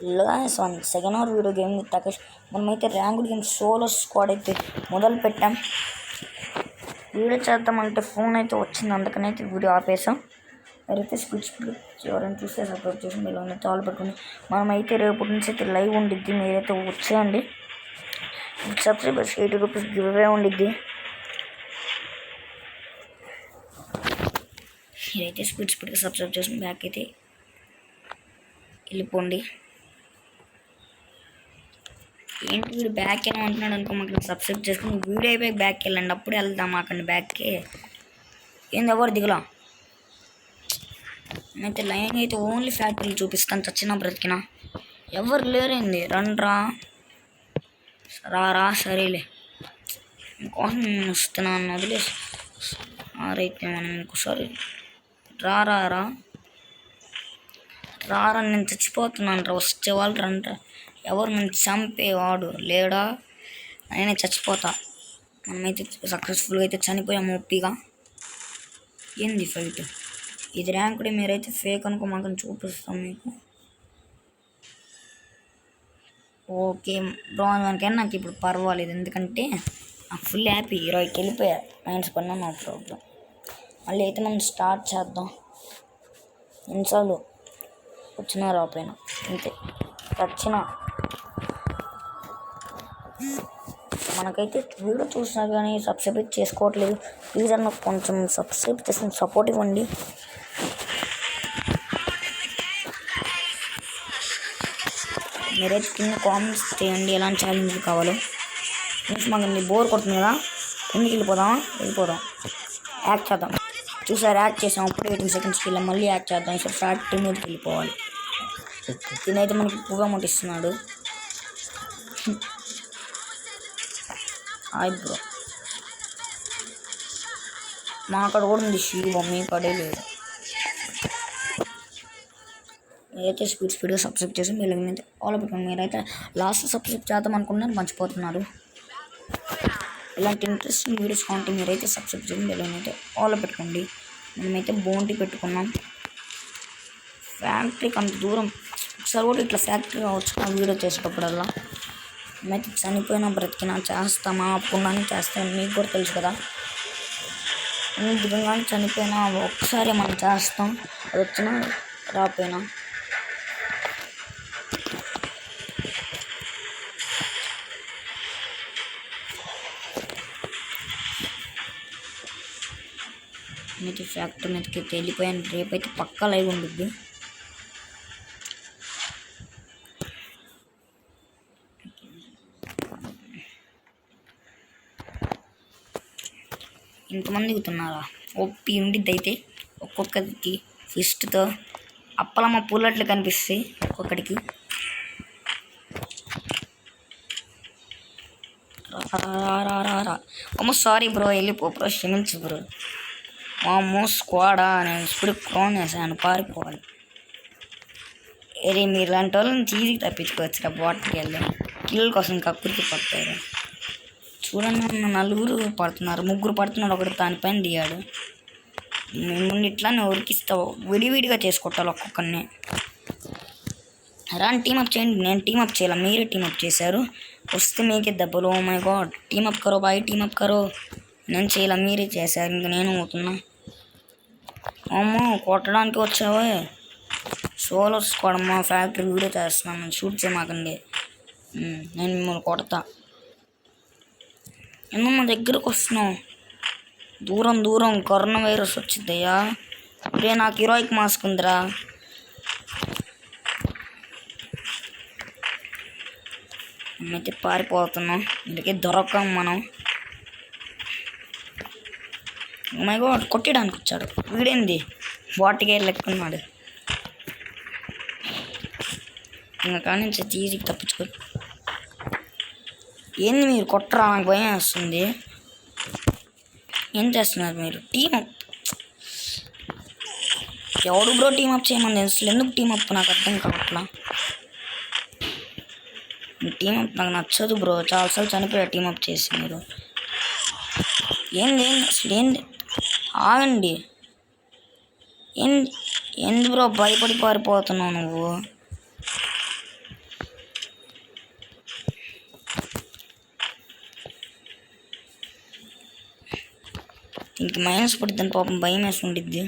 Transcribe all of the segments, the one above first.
One second our video game with Takesh. మనమైతే ranked game solo squad అయితే మొదలు పెట్టాం. వీడియో చేద్దామంటే ఫోన్ అయితే వచ్చింది, అందుకనైతే వీడియో ఆపేసాం. అయితే స్పీచ్ ఎవరైనా చూస్తే సపోర్ట్ చేసి మీరు అయితే ఆల్ పెట్టుకుని మనమైతే రేపటి నుంచి అయితే లైవ్ ఉండిద్ది. మీరైతే వచ్చేయండి. సబ్స్క్రైబర్స్ 80 రూపీస్ గివ్ అవే ఉండిద్ది. మీరైతే స్పీడ్గా సబ్స్క్రైబ్ చేసుకుని బ్యాక్ అయితే వెళ్ళిపోండి. ఏంటి వీడు బ్యాక్ వెళ్ళమంటున్నాడు అనుకో, మాకు సబ్స్క్రైబ్ చేసుకుని వీడియో అయిపోయి బ్యాక్ వెళ్ళండి, అప్పుడే వెళ్దాం. అక్కడ బ్యాక్కి ఏంది ఎవరు దిగలా. అయితే లైన్ అయితే ఓన్లీ ఫ్యాక్టరీలు చూపిస్తాను, చచ్చినా బ్రతికినా. ఎవరు లేరేంది, రండ్రా రా సరేలే ఇంకోసం నేను వస్తున్నాను వదిలేసి రైతే మనం ఇంకోసారి రారా నేను చచ్చిపోతున్నాను రా. వచ్చేవాళ్ళు రండ్రా. ఎవరు నన్ను చంపేవాడు లేడా, నేనే చచ్చిపోతా. మనమైతే సక్సెస్ఫుల్గా అయితే చనిపోయాము ఒప్పిగా. ఏంది ఫైట్ ఇది, ర్యాంకుడే. మీరైతే ఫేక్ అనుకో, మాకు చూపిస్తాం మీకు. ఓకే బ్రో అనుకైనా నాకు ఇప్పుడు పర్వాలేదు, ఎందుకంటే నాకు ఫుల్ హ్యాపీ. 20కి వెళ్ళిపోయా మైండ్స్ పడినా నో ప్రాబ్లం. మళ్ళీ అయితే మనం స్టార్ట్ చేద్దాం. ఎన్నిసార్లు వచ్చినా రాపోయినా అంతే, వచ్చిన మనకైతే వీడియో చూసినా కానీ సబ్స్క్రైబ్ చేసుకోవట్లేదు. ప్లీజ్ అన్న కొంచెం సబ్స్క్రైబ్ చేసి సపోర్ట్ ఇవ్వండి. మీరైతే కింద కామెంట్స్ చేయండి ఎలాంటి ఛాలెంజ్లు కావాలో. ఫ్రెండ్స్ మాకు బోర్ కొడుతుంది కదా, ఎందుకు వెళ్ళిపోదాం యాక్ట్ చేద్దాం. చూసారు యాక్ట్ చేసాం, అప్పుడు 18 సెకండ్స్కి వెళ్ళాం. మళ్ళీ యాక్ట్ చేద్దాం. ఈసారి ఫ్యాక్టరీ మీదకి వెళ్ళిపోవాలి. దీనైతే మనకి పువ్వు ముట్టిస్తున్నాడు. హాయ్ బ్రో, మా అక్కడ కూడా ఉంది శివ, మీ కడే లేదు. మీరైతే స్పీడ్గా సబ్స్క్రైబ్ చేసి మీరు ఆల్ పెట్టుకోండి. మీరైతే లాస్ట్ సబ్స్క్రైబ్ చేద్దాం అనుకున్నారు, మర్చిపోతున్నారు. ఇలాంటి ఇంట్రెస్టింగ్ వీడియోస్ కావాలంటే మీరైతే సబ్స్క్రైబ్ చేసి అయితే ఆల్ పెట్టుకోండి. మేమైతే బౌంటీ పెట్టుకున్నాం. ఫ్యాక్టరీకి అంత దూరం ఒకసారి కూడా ఇట్లా ఫ్యాక్టరీ రావచ్చు ఆ వీడియో చేసేటప్పుడల్లా. మేమైతే చనిపోయినా బ్రతికినా చేస్తామా అప్పుడుగానే చేస్తామని మీకు కూడా తెలుసు కదా. దిగంగానే చనిపోయినా ఒక్కసారి మనం చేస్తాం, అది వచ్చినా రాపోయినా. నేనైతే ఫ్యాక్టరీ మీదకి వెళ్ళిపోయాను. రేపైతే పక్కా లైవ్ ఉండిద్ది. ఇంతమంది దిగుతున్నారా, ఒప్పి ఉండిద్ది. అయితే ఒక్కొక్కరికి ఫిస్ట్తో అప్పలమ్మ పూలట్లు కనిపిస్తాయి ఒక్కొక్కడికి. రా అమ్మో సారీ బ్రో, వెళ్ళిపో బ్రో, క్షమించు బ్రో. అమ్మో స్క్వాడా, నేను ఇప్పుడు క్రోన్ వేసాను, పారిపోవాలి. మీరు ఇలాంటి వాళ్ళని ఈజీగా తప్పించుకోవచ్చు. బాట్కి వెళ్ళి కిల్ కోసం కక్కురికి పడతారు. చూడండి, నలుగురు పడుతున్నారు, ముగ్గురు పడుతున్నారు, ఒకటి దానిపైన దిగాడు. మిమ్మల్ని ఇట్లానే ఉరికిస్తావు, విడివిడిగా చేసుకుంటారు ఒక్కొక్కరిని. రాని టీమప్ చేయండి. నేను టీమప్ చేయాలి, మీరే టీమప్ చేశారు. వస్తే మీకే దెబ్బలు. ఓ మై గాడ్, టీమప్ కరో బాయ్, టీమప్ కరో. నేను చేయాల, మీరే చేశారు, ఇంక నేను అవుతున్నా. అమ్మో కొట్టడానికి వచ్చావే. సోలో స్క్వాడ్ మా ఫ్యాక్టరీ వీడియో చేస్తున్నాను, షూట్ చేయమాకండి, నేను మిమ్మల్ని కొడతా. ఎందుకు మా దగ్గరకు వస్తున్నావు, దూరం కరోనా వైరస్ వచ్చిద్దయ్యా. రే నాకు హీరోయిక్ మాస్క్ ఉందిరా. మేమైతే పారిపోతున్నాం, ఇందుకే దొరకం మనం. మై గాడ్, కొట్టడానికి వచ్చాడు వీడేంది, బాటికే లెక్కున్నాడు. ఇంకా కానీ ఈజీకి తప్పించుకో. ఏంది మీరు కొట్టరా, నాకు భయం వేస్తుంది. ఏం చేస్తున్నారు మీరు? టీమప్ ఎవడు బ్రో టీమప్ చేయమని అసలు ఎందుకు టీమప్ నాకు అర్థం కావట్లా. టీమప్ నాకు నచ్చదు బ్రో, చాలాసార్లు చనిపోయా టీమప్ చేసి. మీరు ఏంది అసలు ఏంది, ఆగండి. ఏంది బ్రో భయపడి పారిపోతున్నావు నువ్వు? దీనికి మైనస్ పడుతుంది పాపం, భయం వేసి ఉండిద్ది.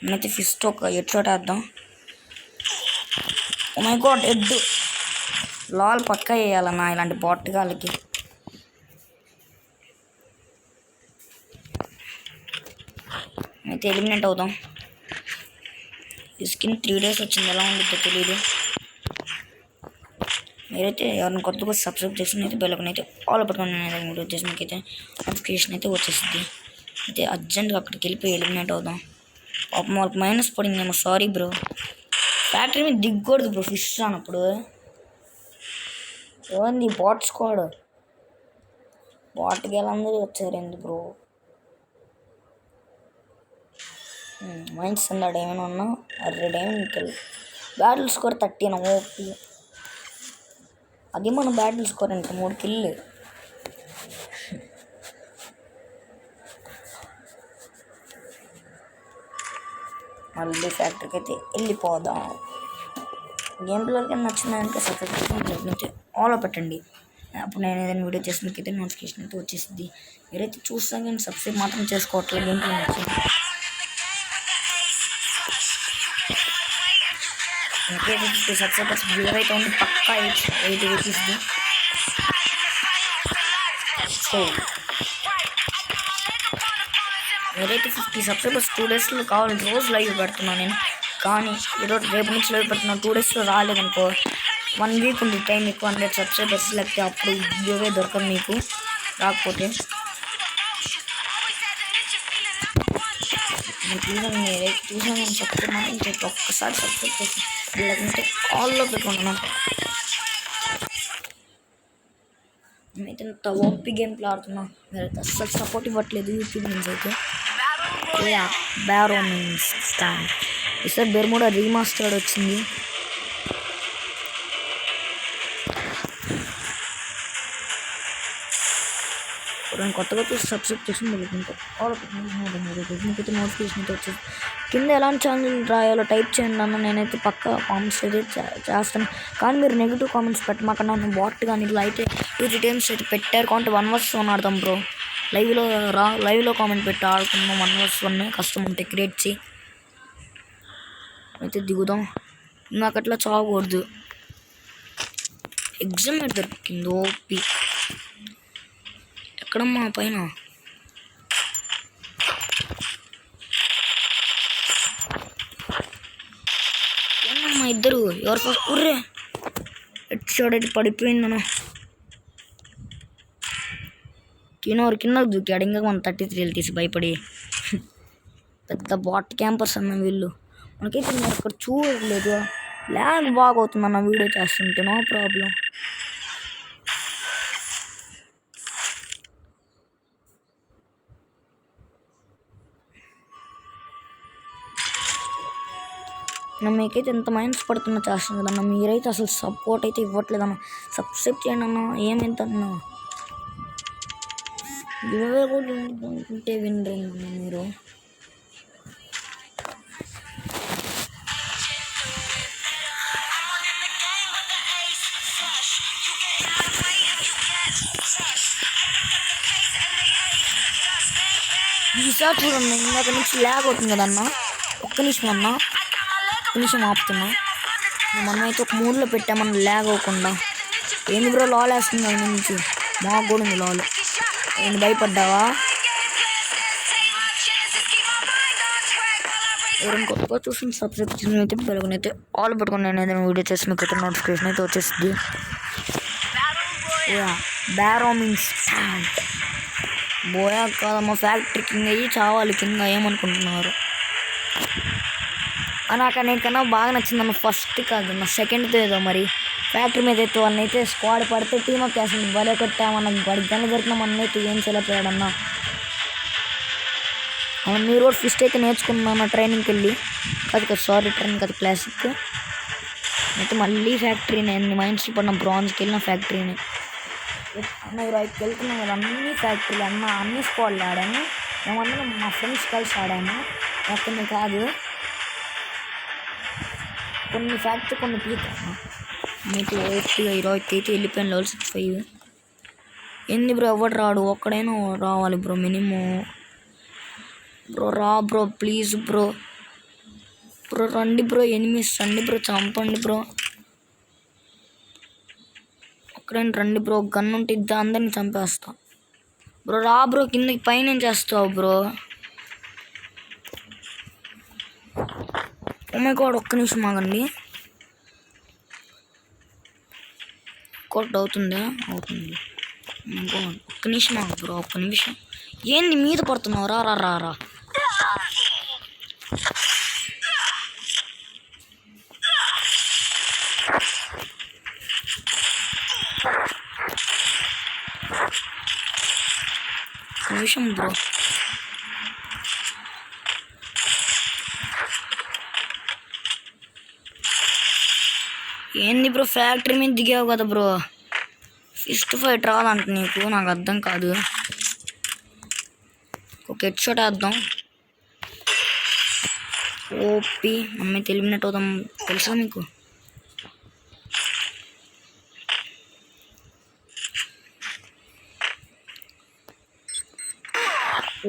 నేనైతే ఫిస్ట్ ఒక హెడ్ షాట్ వేద్దాం. Oh my god, head. లాల్ పక్కా వేయాలన్నా ఇలాంటి బాట్గాళ్ళకి. అయితే ఎలిమినేట్ అవుదాం. ఈ స్కిన్ 3 days వచ్చింది, ఎలా ఉంటుందో తెలియదు. మీరైతే ఎవరిని కొత్తగా సబ్స్క్రైబ్ చేసి అయితే బెల్లకన్ అయితే ఆల్ పట్టుకొని వీడియో చేసి మీకైతే నోటిఫికేషన్ అయితే వచ్చేసింది. అయితే అర్జెంట్గా అక్కడికి వెళ్ళిపోయి ఎలిమినేట్ అవుదాం. పాపం వాళ్ళకి మైనస్ పడిందేమో, సారీ బ్రో. ఫ్యాక్టరీ మీద దిగకూడదు బ్రో ఫిష్ రానప్పుడు. ఏమంది బాట్ స్క్వాడ్, బాట్కి అందరూ వచ్చారు ఎందుకు బ్రో? మైండ్స్ అందాడు ఏమైనా ఉన్నా డైమండ్ బ్యాటిల్ స్కోర్ 13 ఓపీ. అది మన బ్యాటిల్ స్కోర్ అంటే 3 కిల్లు. మళ్ళీ ఫ్యాక్టరీకి అయితే వెళ్ళిపోదాం. గేమ్ ప్లేకి నచ్చిందంటే సబ్స్క్రైబ్ అయితే ఆలో పెట్టండి. అప్పుడు నేను ఏదైనా వీడియో చేసినకైతే నోటిఫికేషన్ అయితే వచ్చేసింది. మీరైతే చూస్తాం కానీ సబ్స్క్రైబ్ మాత్రం చేసుకోవట్లేదు. గేమ్ ప్లే నచ్చింది ఇంకైతే 50 సబ్స్క్రైబర్స్ ఎవరైతే ఉంది పక్కా 80 రూపీస్ది. సో మీరైతే 50 సబ్స్క్రైబర్స్ 2 daysలో కావాలి. రోజు లైవ్ పెడుతున్నాను నేను, కానీ ఈరోజు రేపు నుంచి లైవ్ పెడుతున్నాను. 2 daysలో రాలేదనుకో 1 week ఉంది టైం. మీకు 100 సబ్స్క్రైబర్స్ లేకపోతే అప్పుడు వీడియోవే దొరకదు మీకు. రాకపోతే ప్లీజ్ మీరైతే చూసాను నేను సబ్స్క్రైబ్ మాత్రం చెప్పి ఒక్కసారి సబ్స్క్రైబ్ చేసి లేకుంటే ఆల్లో పెట్టుకుంటున్నాను. మేమైతే ఇంత ఓపీ గేమ్ ప్లే ఆడుతున్నాం. మీరైతే అస్సలు సపోర్ట్ ఇవ్వట్లేదు యూట్యూబ్ నుంచి అయితే. బ్యారో మీన్స్ స్టాండ్ ఈసారి బెర్ముడా రీమాస్టర్డ్ వచ్చింది. నేను కొత్తగా చూసి సబ్స్క్రైబ్ చేసి వెళ్ళుకుంటే మీకైతే నోటిఫికేషన్ అయితే వచ్చేది. కింద ఎలాంటి ఛానల్ రాయాలో టైప్ చేయండి అన్న, నేనైతే పక్కా కామెంట్స్ అయితే చేస్తాను. కానీ మీరు నెగిటివ్ కామెంట్స్ పెట్టమాకన్నా. నేను బాట్ కానీ ఇలా అయితే 2-3 times అయితే పెట్టారు. కాబట్టి 1vs1 ఆడదాం బ్రో. లైవ్లో కామెంట్ పెట్టి ఆడుకుందాం. 1vs1 కష్టం ఉంటే క్రియేట్ చేయి. అయితే దిగుదాం. నాకు అట్లా చావకూడదు. ఎగ్జామ్ అయితే దొరికింది ఓపీ. ఎక్కడమ్మా పైన? ఏమమ్మా ఇద్దరు ఎవరు ఫస్ట్? ఉర్రే ఎట్ చూడటి పడిపోయిందను. తినోరు కింద దూకాడు. ఇంకా మనం 33 తీసి భయపడి. పెద్ద బాట్ క్యాంపర్స్ అన్న వీళ్ళు. మనకైతే నేను అక్కడ చూడలేదు. ల్యాగ్ బాగా అవుతుందన్న వీడియో చేస్తుంటే. No problem. మీకైతే ఎంత మైండ్స్ పడుతున్నా చేస్తాను కదన్నా. మీరైతే అసలు సపోర్ట్ అయితే ఇవ్వట్లేదన్నా. సబ్స్క్రైబ్ చేయండి అన్న. ఏమైందన్నా గివ్వే కూడా ఉంటే వినరేమన్నా మీరు. ఈసారి చూడండి, ఇందాక నుంచి ల్యాగ్ అవుతుంది కదన్నా. ఒక్క నిమిషం అన్నా, ఒక్క నిమిషం ఆపుతున్నా. మనమైతే ఒక మూడ్లో పెట్టామన్నా ల్యాగ్ అవ్వకుండా. ఏంది బ్రో లాల్ వేస్తుంది ఆయన నుంచి? మాకు కూడా ఉంది లాల్. ఏంది భయపడ్డావా? ఎవరైనా కొత్తగా చూసి సబ్స్క్రైబ్ చేసిన అయితే బెల్లని అయితే ఆల్ పెట్టుకుని నేను ఏదైనా వీడియో చేసి మీకు అయితే నోటిఫికేషన్ అయితే వచ్చేస్తుంది. బ్యారో మీన్స్ బోయా కాదమ్మా. ఫ్యాక్టరీ కింద అయ్యి చావాలి కింద. ఏమనుకుంటున్నారు? నాకు అన్నిటికన్నా బాగా నచ్చిందన్న ఫస్ట్ కాదన్న సెకండ్తో ఏదో మరి ఫ్యాక్టరీ మీద అయితే వాళ్ళని అయితే స్క్వాడ్ పడితే టీమప్ చేస్తుంది. భలే కొట్టామన్న. వాడికి గన్న దొరికిన మన అయితే ఏం చేయలేకపోయాడన్నా. మీరు కూడా ఫిస్ట్ అయితే నేర్చుకున్నాను ట్రైనింగ్కి వెళ్ళి. కాదు సారీ ట్రైనింగ్ కాదు, క్లాసిక్. అయితే మళ్ళీ ఫ్యాక్టరీని ఎన్ని మైండ్స్లో పడిన బ్రాంజ్కి వెళ్ళిన ఫ్యాక్టరీని. అన్న 25కి వెళ్తున్నాం కదా, అన్ని ఫ్యాక్టరీలు అన్న అన్ని స్క్వాడ్లు ఆడాను. మేమందరం మా ఫ్రెండ్స్ కలిసి ఆడాను. మొత్తం కాదు, కొన్ని ఫ్యాక్టరీ కొన్ని పీక్. మీకు 20కి అయితే వెళ్ళిపోయాను. లెవెల్ 65. ఏంది బ్రో ఎవడు రాడు, ఒక్కడైనా రావాలి బ్రో మినిమం. బ్రో రా బ్రో ప్లీజ్ బ్రో. బ్రో రండి బ్రో, ఎనిమిస్ రండి బ్రో, చంపండి బ్రో. ఒక్కడైనా రండి బ్రో, గన్ ఉంటే ఇద్దా అందరిని చంపేస్తా. బ్రో రా బ్రో, కిందకి పైన చేస్తావు బ్రో. ఓ మై గాడ్, ఒక్క నిమిషం ఆగండి. కోట్ అవుతుందా? అవుతుంది. ఒక్క నిమిషం ఆగు బ్రో, ఒక్క నిమిషం. ఏంది మీద పడుతున్నావు? రా రా రా రా. నిమిషం బ్రో. ఏంది బ్రో ఫ్యాక్టరీ మీద దిగావు కదా బ్రో, ఫిస్ట్ ఫైట్ రాదంట నీకు? నాకు అర్థం కాదు. ఒక హెడ్ షాట్ వేద్దాం. ఓపి అమ్మాయి తెలివినట్టు అవుతాం తెలుసా మీకు?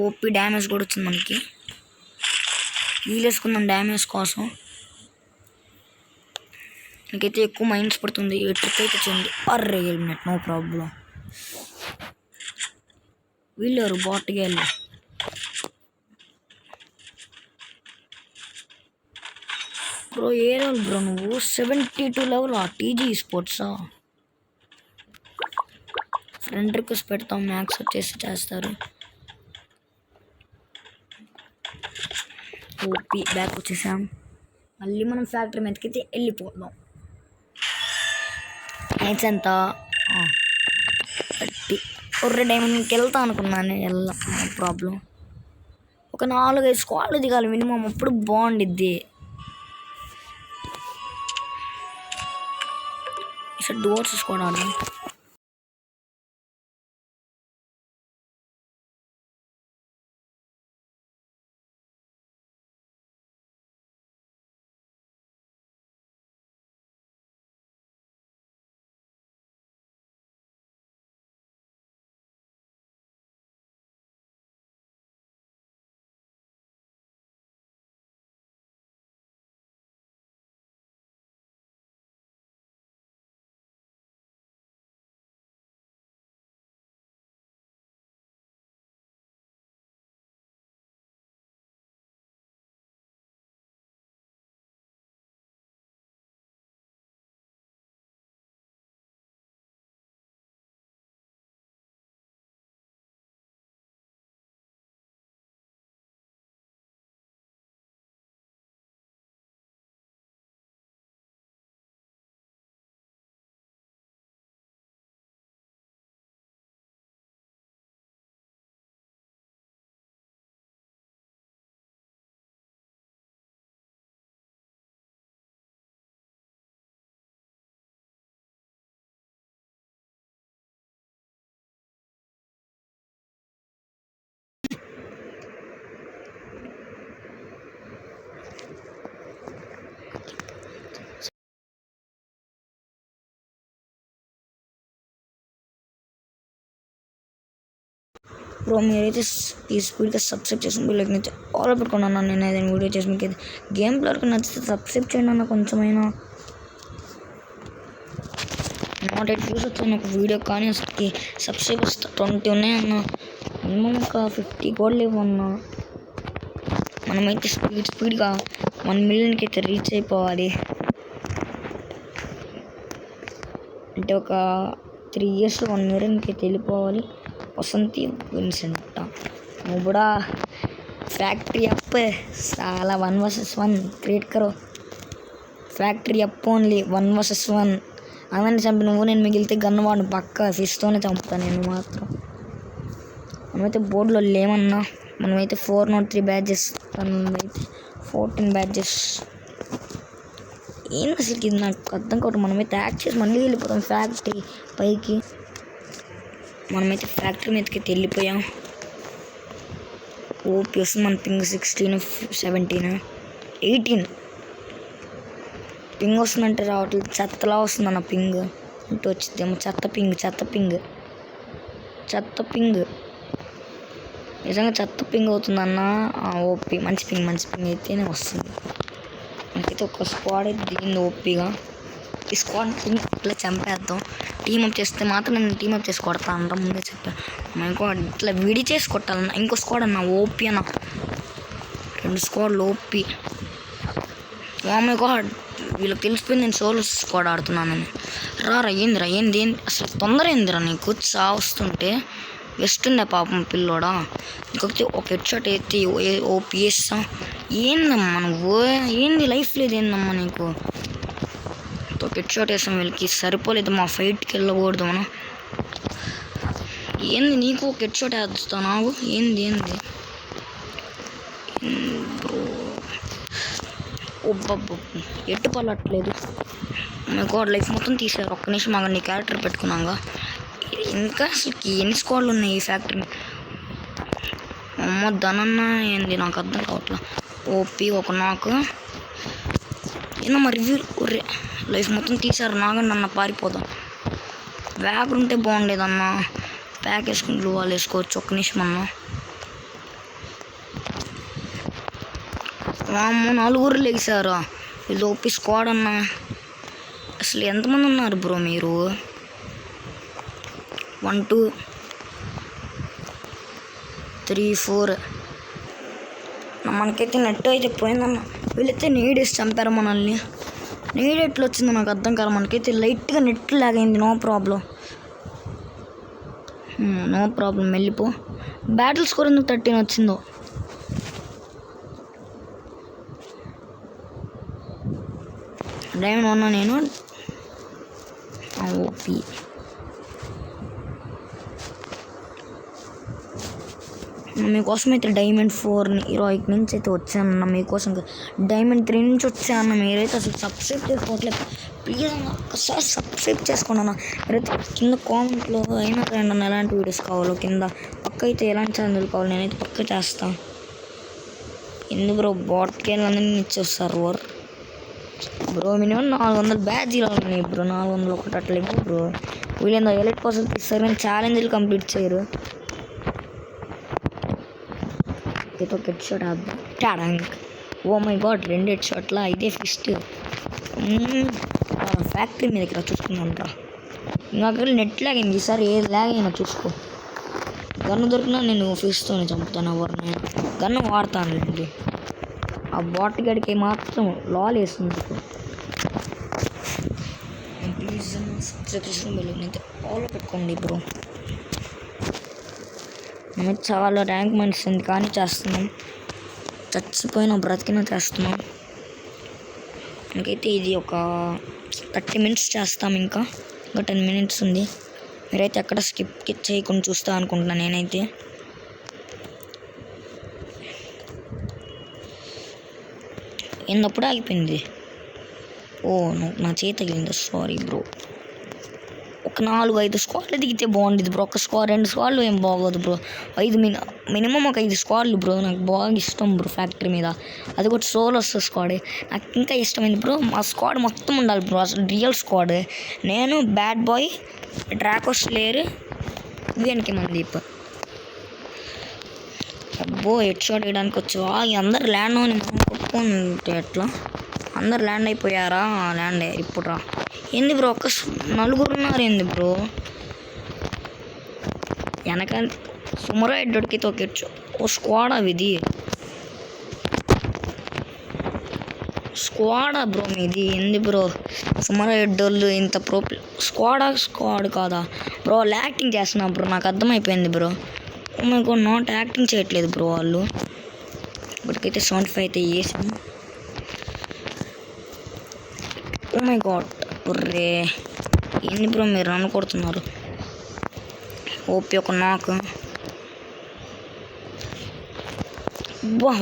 ఓపి డ్యామేజ్ కూడా వచ్చింది మనకి. వీలేసుకుందాం డ్యామేజ్ కోసం. నాకైతే ఎక్కువ మైండ్స్ పడుతుంది. ట్రిక్ అయితే చేయండి. అర్రే హెల్మెట్, నో ప్రాబ్లం. వీళ్ళారు బాట్గా వెళ్ళి. బ్రో ఏ లెవెల్ బ్రో నువ్వు? 72 లెవెల్. టీజీ స్పోర్ట్సా? ఫ్రెండ్ రిక్వెస్ట్ పెడతాం, మ్యాక్స్ వచ్చేసి చేస్తారు. ఓపి బ్యాక్ వచ్చేసాం. మళ్ళీ మనం ఫ్యాక్టరీ మీదకైతే వెళ్ళిపోదాం. నైట్స్ ఎంత? 30. ఒర్రే డైమండ్కి వెళ్తా అనుకున్నాను, వెళ్ళా, నో ప్రాబ్లం. ఒక 4-5 స్క్వాడ్లు దిగాలి మినిమం, అప్పుడు బాగుండిద్ది. ఈసారి డోర్స్ స్క్వాడ్ ఆడదాం. బ్రో మీరైతే ఈ స్పీడ్గా సబ్స్క్రైబ్ చేసి వీళ్ళకి నుంచి ఆల్ పెట్టుకున్నాను. నేను ఏదైనా వీడియో చేసి మీకు గేమ్ ప్లేయర్కి నచ్చితే సబ్స్క్రైబ్ చేయండి అన్న. కొంచెమైనా నాట్ 8 వ్యూస్ వచ్చాయి నాకు వీడియో, కానీ అసలుకి సబ్స్క్రైబర్స్ 20 ఉన్నాయన్న. మినిమం ఒక 50 కూడా లేవు అన్న. మనమైతే స్పీడ్గా 1 మిలియన్కి అయితే రీచ్ అయిపోవాలి. అంటే ఒక 3 ఇయర్స్లో 1 మిలియన్కి అయితే వెళ్ళిపోవాలి. వసంతి విన్సెంట్ నువ్వు కూడా ఫ్యాక్టరీ అప్ చాలా 1 vs 1 క్రియేట్ కరో. Factory up only 1 vs 1. అందరిని చంపి నువ్వు నేను మిగిలితే గన్ను వాడిని పక్క ఫిష్తోనే చంపుతాను నేను మాత్రం. మనమైతే బోర్డులో లేమన్నా. మనమైతే 403 బ్యాడ్జెస్, మనమైతే 14 బ్యాడ్జెస్. ఏం అసలు ఇది నాకు అర్థం కావట్లేదు. మనమైతే యాక్ట్ చేసి మళ్ళీ వెళ్ళిపోతాం ఫ్యాక్టరీ పైకి. మనమైతే ఫ్యాక్టరీ మీదకి వెళ్ళిపోయాం. ఓపీ వస్తుంది మన పింగ్ 16, 17, 18 పింగ్ వస్తుందంటే రావట్లేదు. చెత్తలా వస్తుంది అన్న పింగ్. అంటే వచ్చిందేమో చెత్త పింగ్. చెత్త పింగ్, నిజంగా చెత్త పింగ్ అవుతుందన్న. ఓపీ మంచి పింగ్ అయితేనే వస్తుంది. మనకైతే ఒక స్క్వాడ్ అయితే దిగింది ఓపీగా. ఈ స్క్వాడ్ ఇట్లా చంపేద్దాం. టీమప్ చేస్తే మాత్రం నేను టీమప్ చేసి కొడతా అంట ముందే చెప్పాను. మనకు ఇట్లా విడి చేసి కొట్టాలన్న. ఇంకో స్క్వాడ్ అన్న ఓపీ అన్న, 2 స్క్వాడ్లు ఓపీ. గాడ్ వీళ్ళకి తెలిసిపోయింది నేను సోలో స్క్వాడ్ ఆడుతున్నానని. రారా ఏంది అసలు తొందర ఏందిరా నీకు వస్తుంటే. వెస్ట్ ఉందే పాపం పిల్లోడా. ఇంకొకటి ఒక హెడ్ షాట్ అయితే ఓపీ వేస్తా. ఏందమ్మా నువ్వు, ఏంది లైఫ్ లేదు ఏందమ్మా నీకు. ఒక హెడ్ షాట్ వేసాం వీళ్ళకి, సరిపోలేదు. మా ఫైట్కి వెళ్ళకూడదు మనం. ఏంది నీకు ఒక హెడ్ షాట్ వేస్తా నాకు. ఏంది బ్రో, ఎట్టు పల్లట్లేదు. గాడ్ లైఫ్ మొత్తం తీసారు. ఒక్క నిమిషం మాకు నీ క్యారెక్టర్ పెట్టుకున్నాగా. ఇంకా అసలు ఎన్ని స్క్వాడ్లు ఉన్నాయి ఈ ఫ్యాక్టరీ. అమ్మ ధనన్న ఏంది నాకు అర్థం కావట్లా. ఓపీ ఒక నాకు ఏందమ్మా రివ్యూ. లైఫ్ మొత్తం తీసారు నాగండి అన్న, పారిపోదాం. బ్యాగ్ ఉంటే బాగుండేదన్నా. ప్యాక్ వేసుకుని బ్లూ వాల్ వేసుకోవచ్చు. ఒక్క నిమిషం అన్న. అమ్మ 4 లెగిసారా. ఇది ఓపీ స్క్వాడ్ అన్న. అసలు ఎంతమంది ఉన్నారు బ్రో మీరు. 1 2 3 4. మనకైతే నెట్ అయితే పోయిందన్న. వీళ్ళైతే నీడేసి చంపారు మనల్ని. నీడ్ ఎట్లా వచ్చిందో నాకు అర్థం కాదు. మనకైతే లైట్గా నెట్ లాగైంది. నో ప్రాబ్లం వెళ్ళిపో. బ్యాటిల్ స్కోర్ ఎందుకు 13 వచ్చిందో. డైమండ్ 1 నేను ఓపీ. మీకోసం అయితే డైమండ్ 4 హీరోయిక్ నుంచి అయితే వచ్చానన్న. మీకోసం డైమండ్ 3 నుంచి వచ్చాను. మీరైతే అసలు సబ్స్క్రైబ్ చేసుకోవట్లేదు. ప్లీజ్ అన్న ఒక్కసారి సబ్స్క్రైబ్ చేసుకోండి అన్న. మీరైతే కింద కామెంట్లో అయినా రండి అన్న, ఎలాంటి వీడియోస్ కావాలో కింద పక్క అయితే ఎలాంటి ఛానల్ కావాలి నేనైతే పక్క చేస్తాను. ఎందుకు బ్రో బాట్కి అందరినీ ఇచ్చేస్తారు బ్రో. మినిమం 400 బ్యాడ్జీలు ఉన్నాయి బ్రో. 401 అట్లేదు బ్రో. వీళ్ళేందో 8% ఇస్తారు కానీ ఛాలెంజ్లు కంప్లీట్ చేయరు. ఒక హెడ్ షాట్ టాడంక్. ఓ మై గాడ్ 2 హెడ్ షాట్లా. ఇదే ఫిస్ట్. ఫ్యాక్టరీ మీ దగ్గర చూసుకుందంటరా. ఇంకా నెట్ లాగింది ఈసారి. ఏది లాగైనా చూసుకో. గన్ను దొరికినా నేను ఫిష్తోనే చంపుతాను ఎవరిని. గన్ను వాడతానులేండి. ఆ బాట్ గడికి మాత్రం లాల్ వేస్తుంది. ప్లీజ్ సబ్స్క్రిప్షన్ అయితే ఫాలో పెట్టుకోండి బ్రో. మేము చాలా ర్యాంక్ మనిషింది కానీ చేస్తున్నాం. చచ్చిపోయిన బ్రతికిన చేస్తున్నాం. ఇంకైతే ఇది ఒక 30 minutes చేస్తాం. ఇంకా 10 minutes ఉంది. మీరైతే ఎక్కడ స్కిప్ చేయకుండా చూస్తా అనుకుంటున్నాను నేనైతే. ఏందప్పుడు ఆగిపోయింది. ఓ నా చేతి తగిలింది. Sorry bro. ఒక 4-5 స్క్వాడ్లు దిగితే బాగుండేది బ్రో. ఒక స్క్వాడ్ 2 స్క్వాడ్లు ఏం బాగోదు బ్రో. మినిమం ఒక 5 స్క్వాడ్లు బ్రో. నాకు బాగా ఇష్టం బ్రో ఫ్యాక్టరీ మీద. అది కూడా సోలో స్క్వాడ్ నాకు ఇంకా ఇష్టమైంది బ్రో. మా స్క్వాడ్ మొత్తం ఉండాలి బ్రో. అసలు రియల్ స్క్వాడ్. నేను బ్యాడ్ బాయ్, డ్రాకో స్లేయర్, వీఎన్కి మందీప్. అబ్బో హెడ్ షాట్ వేయడానికి వచ్చావా. అందరు ల్యాండ్ అని మనం కొట్టుకుంటే ఎట్లా. అందరు ల్యాండ్ అయిపోయారా. ల్యాండ్ ఇప్పుడు రా. ఏంది బ్రో ఒక 4 ఉన్నారు ఏంది బ్రో. వెనక సుమరా హెడ్కి తొక్కిచ్చు. ఓ స్క్వాడ్ అవి. ఇది స్క్వాడా బ్రో మీది. ఏంది బ్రో సుమరా హెడ్డోళ్ళు ఇంత ప్రో స్క్వాడ్ కాదా బ్రో. వాళ్ళు యాక్టింగ్ చేస్తున్నా బ్రో. నాకు అర్థమైపోయింది బ్రో. మీకు నాట్ యాక్టింగ్ చేయట్లేదు బ్రో వాళ్ళు. ఇప్పటికైతే 75 అయితే వేసాము. ఓ మై గాడ్ బుర్రే. ఏంది బ్రో మీరు నన్ను కొడుతున్నారు. ఓపీ ఒక నాకు.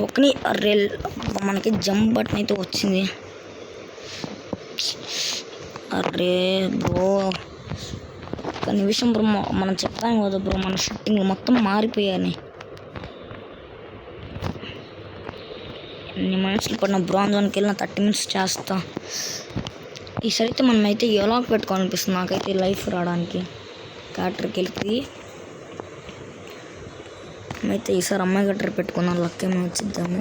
ఒకని రెల్ మనకి జంప్ బటన్ అయితే వచ్చింది. అరే బ్రో ఒక నిమిషం బ్రో. మనం చెప్పాము కదా బ్రో మన షూటింగ్ మొత్తం మారిపోయాయని. ఎన్ని మనుషులు పడిన బ్రాంజ్ 1కి వెళ్ళిన 30 minutes చేస్తా. ఈసారి అయితే మనమైతే ఎలాగ పెట్టుకోవాలనిపిస్తుంది నాకైతే లైఫ్ రావడానికి. క్యారెక్టర్కి వెళ్ళి అయితే ఈసారి అమ్మాయి గట్ర పెట్టుకున్నాను, లక్కేమో వచ్చిద్దాము.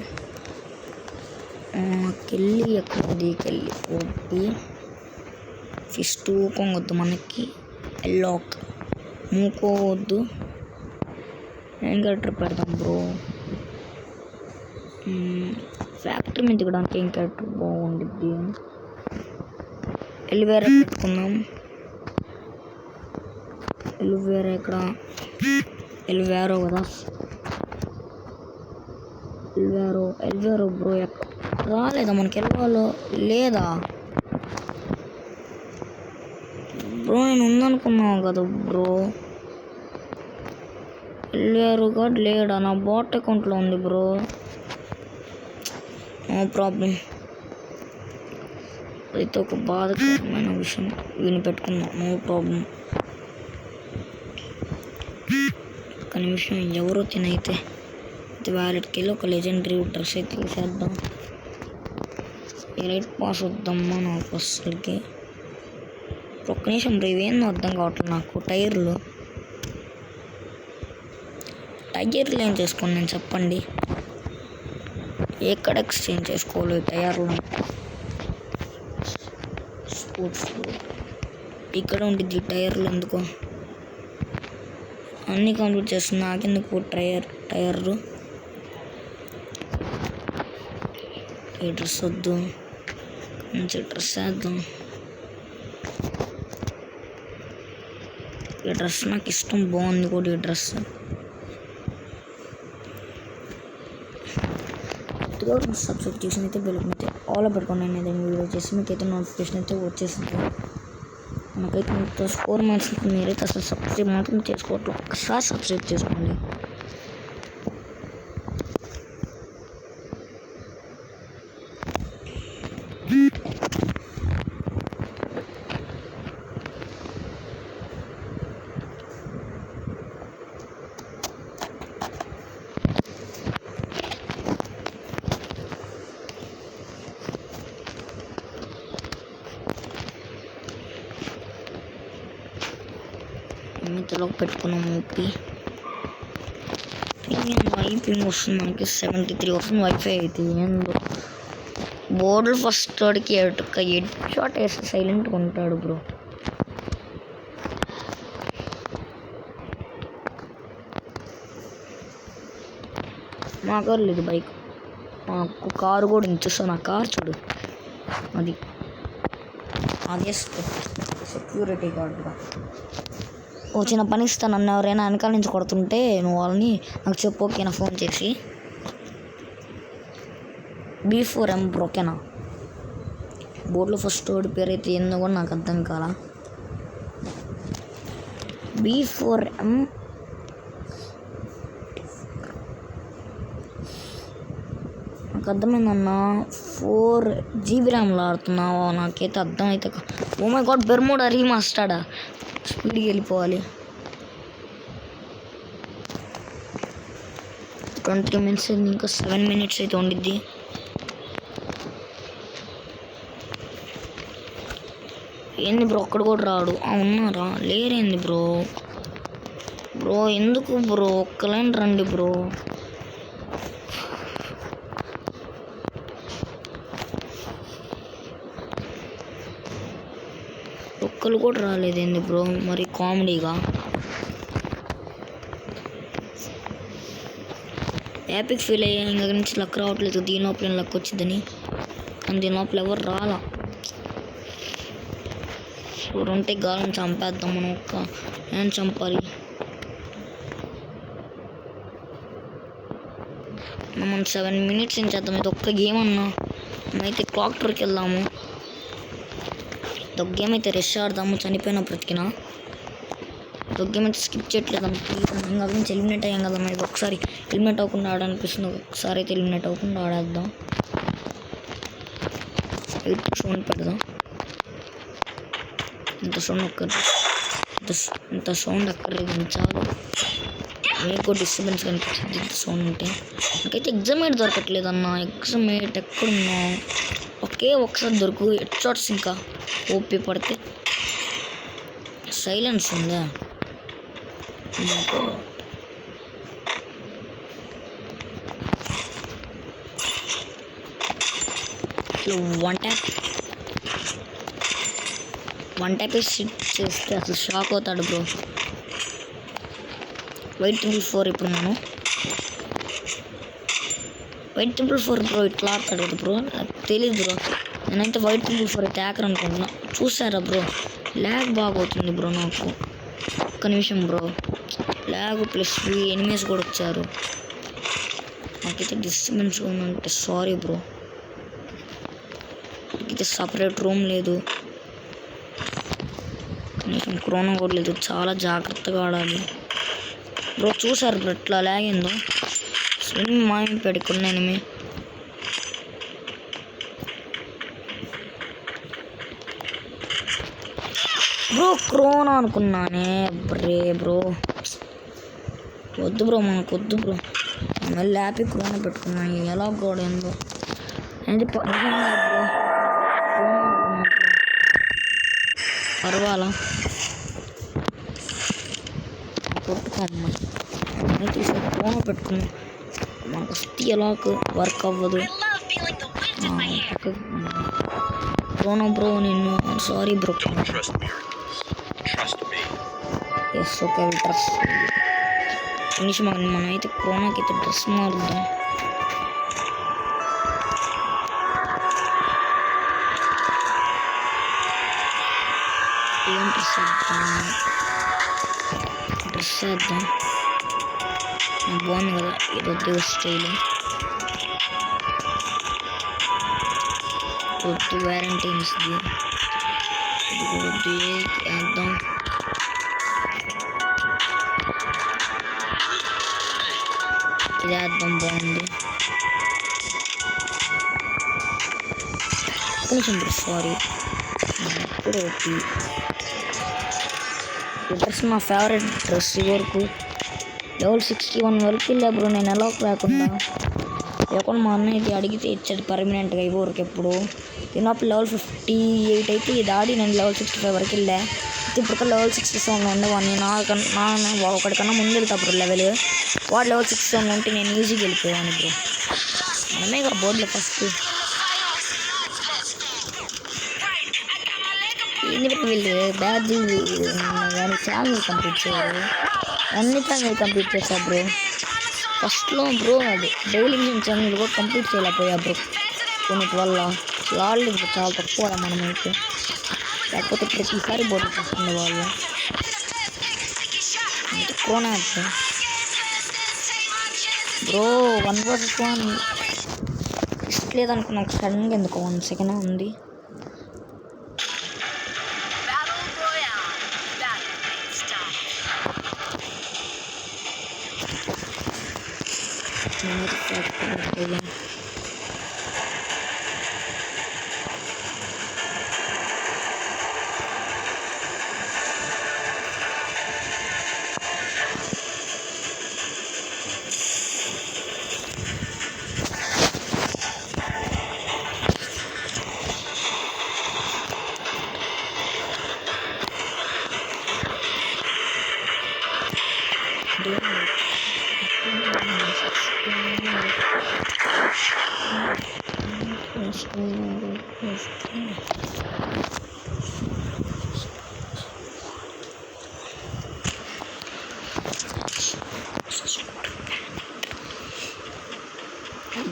కెళ్ళి ఎక్కడుంది? కెళ్ళి ఓపి ఫిష్ ఊకోవద్దు, మనకి ఎల్లాక్ మూకోవద్దు. ఏం క్యారెక్టర్ పెడదాం బ్రో? ఫ్యాక్టరీ మీద దిగడానికి ఏం క్యారెక్టర్ బాగుండిద్ది? ఎలివేరా పెట్టుకుందాం. ఎలివేరా ఇక్కడ ఎలివేరో కదా, ఎలివేరో బ్రో. రాలేదా మనకి? ఎలివేరో లేదా బ్రో? నేను ఉందనుకున్నావు కదా బ్రో. ఎలివేరో కూడా లేడా? నా బాట్ అకౌంట్లో ఉంది బ్రో. నో ప్రాబ్లం, అయితే ఒక బాధకరమైన విషయం విని పెట్టుకుందాం. No problem. ఒక నిమిషం, ఎవరో తినైతే వ్యాలెట్కి వెళ్ళి ఒక లెజెండరీ డ్రెస్ అయితే తీసేద్దాం. ఎలైట్ పాస్ వద్దమ్మా నాకు అసలుకి. ఒక్క నిమిషం బ్రో, ఇవేందో అర్థం కావట్లేదు నాకు. టైర్లు ఏం చేసుకోండి నేను చెప్పండి. ఎక్కడ ఎక్స్చేంజ్ చేసుకోవాలి టైర్లు? స్పోర్ట్స్ ఇక్కడ ఉంటుంది టైర్లు. ఎందుకో అన్నీ కంప్లీట్ చేస్తుంది, నాకెందుకు టైర్లు? ఈ డ్రెస్ వద్దు, మంచి డ్రెస్ వేద్దాం. ఈ డ్రెస్ నాకు ఇష్టం, బాగుంది కూడా ఈ డ్రెస్. సబ్స్క్రైబ్ చేసి అయితే బెల్లుకైతే ఆల్ పెట్టుకోండి. నేను ఏదైనా వీడియో చేసి మీకైతే నోటిఫికేషన్ అయితే వచ్చేసింది. మనకైతే మీతో స్కోర్ మ్యాచ్ మీరైతే అసలు సబ్స్క్రైబ్ మాత్రం చేసుకోవట్లేదు. ఒక్కసారి సబ్స్క్రైబ్ చేసుకోండి. ఇంతలోకి పెట్టుకున్నాం. ఓపి వైఫింగ్ వస్తుంది మనకి 73 వస్తుంది వైఫై. అయితే ఏందో బోర్డులు ఫస్ట్ వాడికి హెడ్ షాట్ వేస్తే సైలెంట్గా ఉంటాడు బ్రో. మా కారు లేదు, బైక్. మాకు కారు కూడా చూస్తాను, నా కారు చూడు, అది సెక్యూరిటీ గార్డ్గా. ఓ చిన్న పని ఇస్తాను, నన్ను ఎవరైనా వెనకాల నుంచి కొడుతుంటే నువ్వు వాళ్ళని నాకు చెప్పు, ఓకేనా? ఫోన్ చేసి B4M బ్రో, ఓకేనా? బోర్డులో ఫస్ట్ వాడి పేరు అయితే ఏందో కూడా నాకు అర్థం కాల. B4M నాకు అర్థమైందన్నా. 4GB ర్యామ్లో ఆడుతున్నావా? నాకైతే అర్థమైతే. ఓ మై గాడ్, బెర్మూడా రీమాస్టర్డా? స్పీడ్కి వెళ్ళిపోవాలి. 23 minutes అయింది, ఇంకా 7 minutes అయితే ఉండిద్ది. ఏంది బ్రో ఒక్కడు కూడా రాడు? ఉన్నారా? లేరేంది బ్రో? ఎందుకు బ్రో? ఒక్క లైన్ రండి బ్రో. ఒక్కరు కూడా రాలేదేంది బ్రో? మరి కామెడీగా హ్యాపీకి ఫీల్ అయ్యా. ఇంకా నుంచి లక్ రావట్లేదు. దీని లోపల లక్ వచ్చిందని, కానీ దీని లోపల ఎవరు రాలా. ఉంటే గాలిని చంపేద్దాం మనం. నేను చంపాలి. మనం 7 minutes ఏం చేద్దాం? ఇది ఒక్క గేమ్ అన్నా. అయితే క్లాక్ టవర్కి వెళ్దాము. ఒక గేమ్ అయితే రెస్ట్ ఆడదాము. చనిపోయిన బ్రతికినా ఒక గేమ్ అయితే స్కిప్ చేయట్లేదు. ఇంకా గురించి ఎలిమినేట్ అయ్యాం కదా, ఇది ఒకసారి ఎలిమినేట్ అవ్వకుండా ఆడాలనిపిస్తుంది. ఒకసారి అయితే ఎలిమినేట్ అవ్వకుండా ఆడేద్దాం. సౌండ్ పెడదాం. ఇంత సౌండ్ అక్కర్లేదు, చాలు. మీకు డిస్టర్బెన్స్ కనిపిస్తుంది ఇంత సౌండ్ ఉంటే. నాకైతే ఎగ్జామేట్ దొరకట్లేదు అన్న. ఎగ్జామేట్ ఎక్కడున్నా ఒకే ఒకసారి దొరుకు. హెడ్ షాట్స్ ఇంకా ఓపి పడితే. సైలెన్స్ ఉందా? అసలు వన్ ట్యాప్ చేస్తే అసలు షాక్ అవుతాడు బ్రో. వైట్ 4 ఇప్పుడు మనం వైట్ 4 బ్రో ఇట్లా ఆడతాడు కదా బ్రో, నాకు తెలియదు బ్రో. నేనైతే వైట్ 4 అయితే హ్యాకర్ అనుకుంటున్నా. చూసారా బ్రో, ల్యాగ్ బాగా అవుతుంది బ్రో నాకు. ఒక్క నిమిషం బ్రో, ల్యాగ్ ప్లస్ ఎనిమీస్ కూడా వచ్చారు. నాకైతే డిస్టర్బెన్స్ ఉందంటే సారీ బ్రో. నాకైతే సపరేట్ రూమ్ లేదు, కనీసం క్రోనో కూడా లేదు. చాలా జాగ్రత్తగా ఆడాలి బ్రో. చూసారు బ్రో ఎట్లా ల్యాగ్ అయిందో. స్విమ్ మాయం పెట్టుకున్న ఎనిమి బ్రో. క్రోనో అనుకున్నానే బ్రో. వద్దు బ్రో, మనకు వద్దు బ్రో. మళ్ళీ హ్యాపీ క్రోనో పెట్టుకున్నాను. ఎలా కూడా ఏందో అది బ్రో. పర్వాలా కొట్టుకోమ్మ. అయితే ఈసారి క్రోనో పెట్టుకున్నాం. మనకు వస్తే ఎలా వర్క్ అవ్వదు. క్రోనో బ్రో నిన్ను sorry bro. Yes okay dress finish. మనమైతే క్రోనాకి అయితే డ్రెస్ మారుద్దాం. ఏం డ్రెస్ వేద్దాం బాగుంది కదా ఏదో స్టైల్. వద్దు వ్యారంటీన్స్ది ఇది వద్దు, వేద్దాం. ఇది వేద్దాం, బాగుంది. కొంచెం సారీ ఇప్పుడు ఈ డ్రెస్ మా ఫేవరెట్ డ్రెస్. వరకు లెవెల్ 61 వరకు వెళ్ళా బ్రో నేను. ఎలా లేకుండా మా అన్నయ్య అడిగితే ఇచ్చాడు పర్మనెంట్గా ఇవరకు. ఎప్పుడు తిన్నప్పుడు లెవెల్ 58 అయితే ఇది ఆడి నేను లెవెల్ 65 వరకు వెళ్ళా. ఇప్పుడు లెవెల్ 67 ఉండేవాడిని. నాకన్నా ఒకటికన్నా ముందు వెళ్తా బ్రో లెవెల్. వాడు లెవెల్ 67 ఉంటే నేను ఈజీగా వెళ్ళిపోయాను బ్రో. మనమే కదా బోర్డులో ఫస్ట్. ఎందుకు వీళ్ళు బ్యాడ్ దాని ఛానల్ కంప్లీట్ చేయాలి. అన్ని ఛానల్ కంప్లీట్ చేశా బ్రో. ఫస్ట్లో బ్రో అది డైలీ మిషన్ ఛానల్ కూడా కంప్లీట్ చేయలేకపోయా బ్రో కొన్నిటి వల్ల. ఆడలేదు బ్రో, చాలా తక్కువ మనమైతే. లేకపోతే ప్రతిసారి బోర్డు చేస్తుండే వాళ్ళు. Krona bro 1 vs 1 ఇష్టలేదనుకున్నా. ఒక సడన్గా ఎందుకు 1 సెకండ్ ఉంది.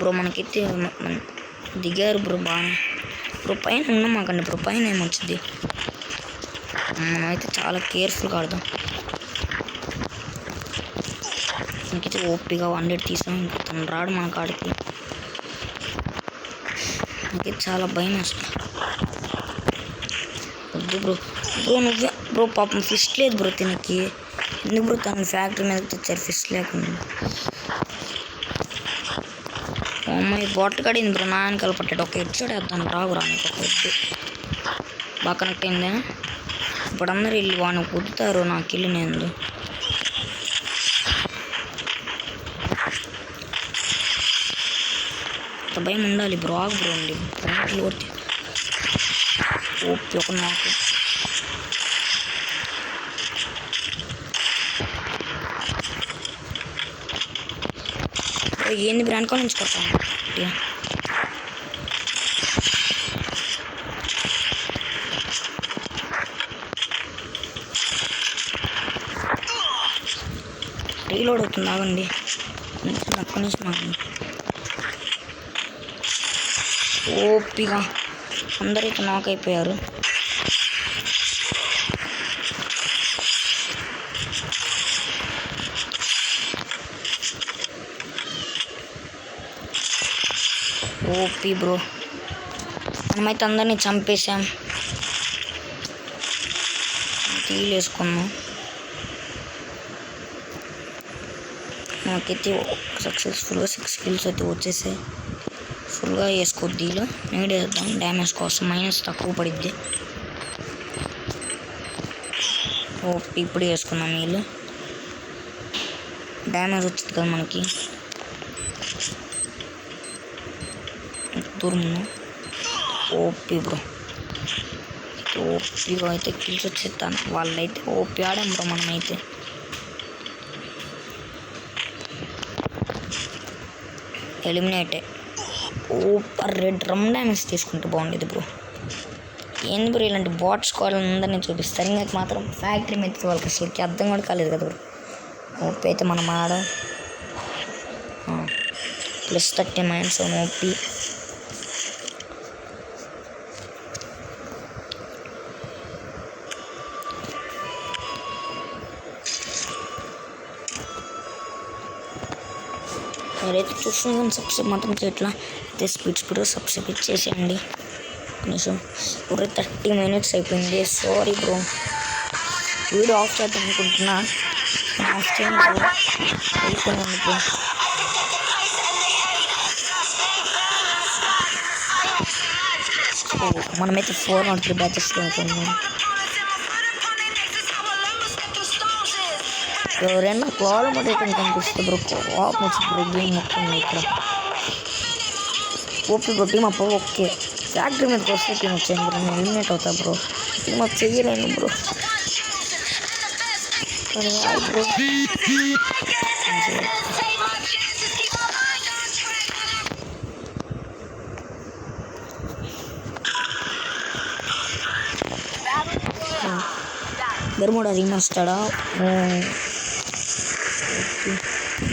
బ్రో మనకైతే దిగారు బ్రో బాగా. బ్రో పైన ఉన్నాం మాకండి బ్రో. పైన ఏమొచ్చింది, మనమైతే చాలా కేర్ఫుల్గా ఆడదాం. మనకైతే ఓపిగా 100 తీసాం. ఇంకా తను రాడు మన కాడికి. మనకైతే చాలా భయం వస్తుంది. వద్దు బ్రో. నువ్వే బ్రో. పాపం ఫిష్ లేదు బ్రో తినకి. ఎందుకు బ్రో తను ఫ్యాక్టరీ మీద తెచ్చారు ఫిష్ లేకుండా. అమ్మాయి బాటిల్ కడింది బ్రో. నా వెనకాల పట్టాడు. ఒక హెడ్ షాట్ వేద్దాను రాగురా. నీకు ఒక హెడ్ బాగా కనెక్ట్ అయిందా. ఇప్పుడు అందరు వెళ్ళి వాడిని కుదుతారు. నాకు ఇల్లు నేను అంత భయం ఉండాలి బ్రో. ఆగు బ్రో అండి. బాటిల్ కొడితే ఓకే ఒక నాకు. ఏంది బ్రాండ్ కాల్ నుంచి కొట్టాను. రీలోడ్ అవుతుంది ఆగండి ఒక్క నిమిషం ఆగండి ఓపిగా అందరైతే నాక్ అయిపోయారు ఓపి బ్రో మనమైతే అందరినీ చంపేశాం తీలేసుకున్నాం నాకైతే సక్సెస్ఫుల్గా 6 కిల్స్ అయితే వచ్చేసాయి ఫుల్గా వేసుకోద్ది దీలో నీడ్ వేద్దాం డ్యామేజ్ కోసం మైనస్ తక్కువ పడిద్ది ఓపి ఇప్పుడు వేసుకున్నాం వీళ్ళు డ్యామేజ్ వచ్చింది కదా మనకి దూరం ఓపి బ్రో ఓపీగా అయితే కిల్స్ వచ్చేస్తాను వాళ్ళైతే ఓపీ ఆడాం బ్రో మనమైతే ఎలిమినేటే రెడ్ డ్రమ్ డ్యామేజ్ తీసుకుంటే బాగుండేది బ్రో ఏంది బ్రో ఇలాంటి బాట్ స్క్వాడ్ ఉందని చూపిస్తారు ఇంకా మాత్రం ఫ్యాక్టరీ మీద వాళ్ళకి అసలుకి అర్థం కూడా కాలేదు కదా బ్రో ఓపీ అయితే మనం ఆడ +30 ఓపీ మీరైతే చూస్తున్నాను సబ్స్క్రైబ్ మాత్రం చేయట్లా అయితే స్పీడ్ సబ్స్క్రైబ్ ఇచ్చేసేయండి కనీసం ఇప్పుడు 30 minutes అయిపోయింది సారీ బ్రో వీడియో ఆఫ్ చేద్దాం అనుకుంటున్నా ఆఫ్ చేయండి అయిపోయింది బ్రో మనమైతే 403 బ్యాచెస్లో అవుతున్నాం ఎవరైనా కోల మొదటి కనిపిస్తే బ్రో కోపం వచ్చి బ్రో గేమ్ మొత్తం ఇక్కడ OP bro team up okay factory మీదకి వస్తే టీమ్ వచ్చాను బ్రో నేను ఎలిమినేట్ అవుతా బ్రో టీమ్ అప్ చెయ్యలేను బ్రో బ్రో బెర్ముడా రీమాస్టర్డా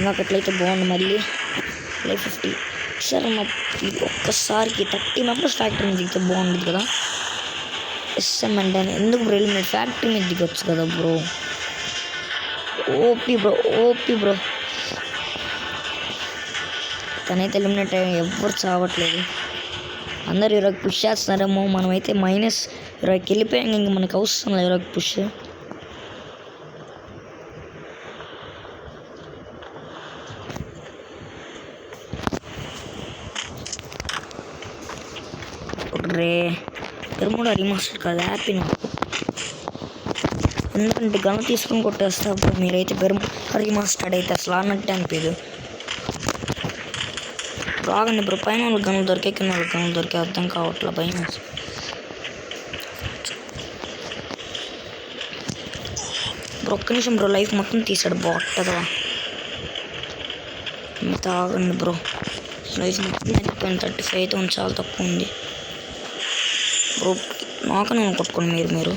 నాకు ఎట్లయితే బాగుంది మళ్ళీ 50 సరే మా ఒక్కసారికి 30 members ఫ్యాక్టరీ మీద దిగితే బాగుండేది కదా ఎస్ఎం అంటే ఎందుకు బ్రో ఎలిమినేట్ ఫ్యాక్టరీ మీద దిగొచ్చు కదా బ్రో ఓపీ బ్రో తనైతే ఎలిమినేట్ అయ్యి ఎవ్వరు చావట్లేదు అందరు 20 పుష్ చేస్తున్నారేమో మనమైతే -20కి వెళ్ళిపోయాం ఇంక మనకు అవసరం లేదు 20 పుష్ రే బెర్ముడా రీమాస్టర్ కాదు హ్యాపీ ఎందుకంటే గన్ తీసుకుని కొట్టేస్తా మీరైతే బెర్ముడా రీమాస్టర్డ్ అయితే అసలు ఆడినట్టే అనిపించదు రాగండి బ్రో పైన వాళ్ళకి గనులు దొరికే కింద వాళ్ళకి గనులు దొరికే అర్థం కావట్లే భయం బ్రో ఒక్క నిమిషం బ్రో లైఫ్ మొత్తం తీసాడు బాగుంటుందా తాగండి బ్రో లైఫ్ మొత్తం అయిపోయింది 35 అయితే చాలా తక్కువ ఉంది బ్రో నాకనే కొట్టుకోండి మీరు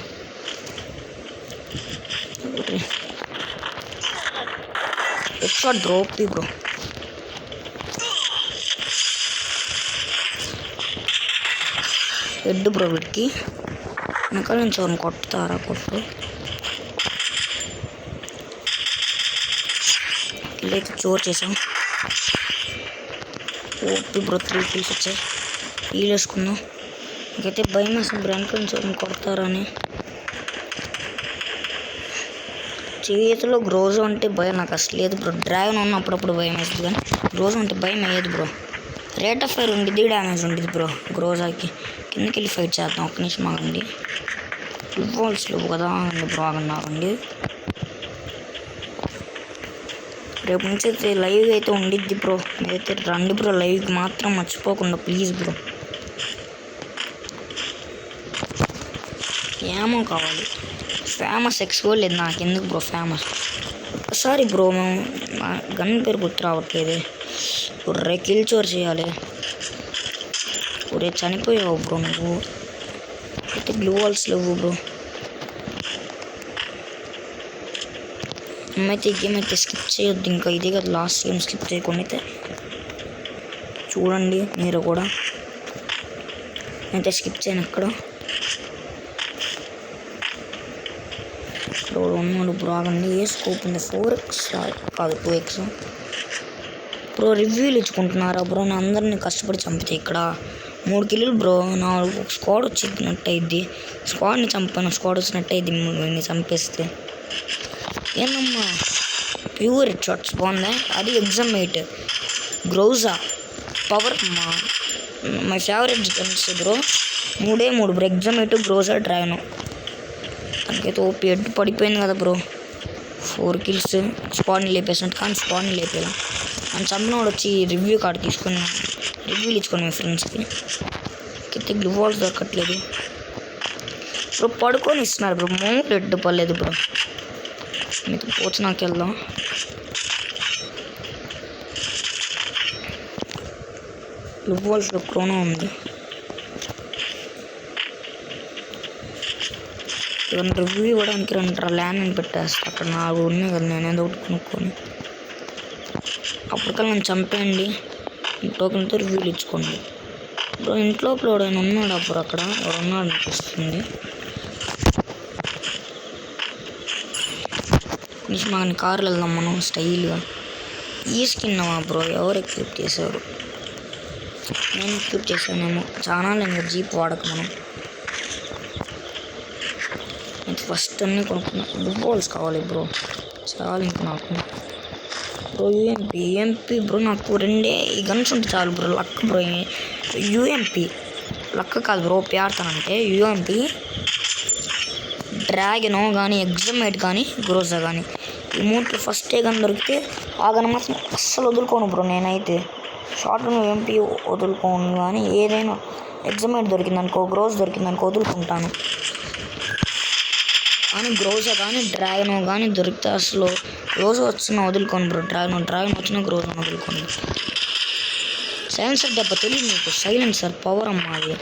extra drop bro head bro వీటికి వెనకాల నుంచి ఎవరిని కొట్టుతారా కొట్టు ఇల్లైతే చోర్ చేసాం ఓపీ బ్రో 3 kills వచ్చాయి హీల్ వేసుకున్నాం ఇంకైతే భయం అసలు బ్రాంక్ నుంచి ఎవరిని కొడతారని చేతిలో గ్రోజో అంటే భయం నాకు అసలు లేదు బ్రో డ్రాగన్ ఉన్నప్పుడప్పుడు భయం వేస్తుంది కానీ గ్రోజో అంటే భయం అయ్యేది బ్రో రేట్ ఆఫ్ ఫైర్ ఉండిద్ది డ్యామేజ్ ఉండిద్ది బ్రో గ్రోజాకి కిందకి వెళ్ళి ఫైట్ చేద్దాం ఒక్క నిమిషం ఆగండి ఫుట్బాల్స్ లేవు కదా అండి బ్రో ఆగండి రేపు నుంచి అయితే లైవ్ అయితే ఉండిద్ది బ్రో మీరైతే రండి బ్రో లైవ్కి మాత్రం మర్చిపోకుండా ప్లీజ్ బ్రో ఏమో కావాలి ఫేమస్ ఎక్స్కో లేదు నాకు ఎందుకు బ్రో ఫేమస్ సారీ బ్రో మేము గన్ పేరు గుర్తు రావట్లేదు ఒర్రే కిల్ చోర్ చేయాలి ఒరే చనిపోయావు బ్రో నువ్వు అయితే బ్లూ వాల్స్ లేవు బ్రో మేమైతే ఈ గేమ్ అయితే స్కిప్ చేయొద్దు, ఇంకా ఇదే కదా లాస్ట్ గేమ్, స్కిప్ చేయకుండా అయితే చూడండి మీరు కూడా. అయితే స్కిప్ చేయను ఎక్కడ ఉన్నాడు బ్రో. ఆగండి, ఏ స్కోప్ ఉంది? 4x కాదు 2x బ్రో. రివ్యూలు ఇచ్చుకుంటున్నారా బ్రో? నేను అందరినీ కష్టపడి చంపితే ఇక్కడ 3 కిల్లులు బ్రో. నా స్క్వాడ్ వచ్చినట్టు అయింది, స్క్వాడ్ని చంపాను, స్క్వాడ్ వచ్చినట్టు అయింది వీడిని చంపేస్తే. ఏందమ్మా ప్యూర్ హెడ్ షాట్స్ బాగుందా? అది exam 8 Groza power my favourite guns bro. 3 bro, exam 8 Groza dragon. దానికైతే ఓపీ హెడ్ పడిపోయింది కదా బ్రో. 4 కిల్స్, స్క్వాడ్ని లేపేసినట్టు, కానీ స్క్వాడ్ని లేపేలా. అని చంపినోడు వచ్చి రివ్యూ కార్డు తీసుకొని రివ్యూలు ఇచ్చుకోండి మీ ఫ్రెండ్స్కి. అయితే గ్లివాల్స్ దొరకట్లేదు బ్రో, పడుకొని ఇస్తున్నారు బ్రో. మౌంట్ హెడ్ పర్లేదు బ్రో. మీకు పోచినాకి వెళ్దాం. గ్లివాల్స్లో క్రోనో ఉంది. ఏదైనా రివ్యూ ఇవ్వడానికి 2 ల్యాండ్ అని పెట్టేస్తా. అక్కడ 4 ఉన్నాయి కదా, నేను ఏదో ఒకటి కొనుక్కొని అప్పటికల్లా నన్ను చంపేయండి. టోకెన్తో రివ్యూలు ఇచ్చుకోండి బ్రో. ఇంట్లో ఎవడైనా ఉన్నాడు అప్పుడు, అక్కడ ఎవరున్నాడు అనిపిస్తుంది. నిజమాని కార్లు వెళ్దాం మనం స్టైల్గా. ఈ స్కిన్నమా బ్రో? ఎవరు ఎక్విప్ చేశారు? నేను ఎక్విప్ చేశానేమో. చాలా ఇంకా జీప్ వాడక మనం. ఫస్ట్ అన్నీ కొనుక్కున్నా. రివాల్స్ కావాలి బ్రో, చాలు ఇంకా నాకు బ్రో. యూఎంపీ బ్రో, నాకు 2 ఈ గన్స్ ఉంటే చాలు bro. Luck bro, UMP luck కాదు బ్రో, పేడతానంటే యూఎంపీ డ్రాగనో కానీ, ఎగ్జామ్ 8 కానీ, గ్రోజా కానీ, ఈ 3 ఫస్ట్ గన్ దొరికితే ఆ గన్ మాత్రం అస్సలు వదులుకోను బ్రో. నేనైతే షార్ట్ గన్ యూఎంపీ వదులుకోను, కానీ ఏదైనా ఎగ్జామ్ 8 దొరికిందనుకో, గ్రోజ్ దొరికిందనుకో వదులుకుంటాను. కానీ గ్రోజా కానీ, డ్రాగన్ కానీ దొరికితే అసలు గ్రోజా వచ్చినా వదులుకోను బ్రో. డ్రాగన్ వచ్చినా గ్రోజా వదులుకోను. సైలెన్సర్ దెబ్బ తెలియదు మీకు? సైలెన్సర్ పవర్ అమ్మా అది.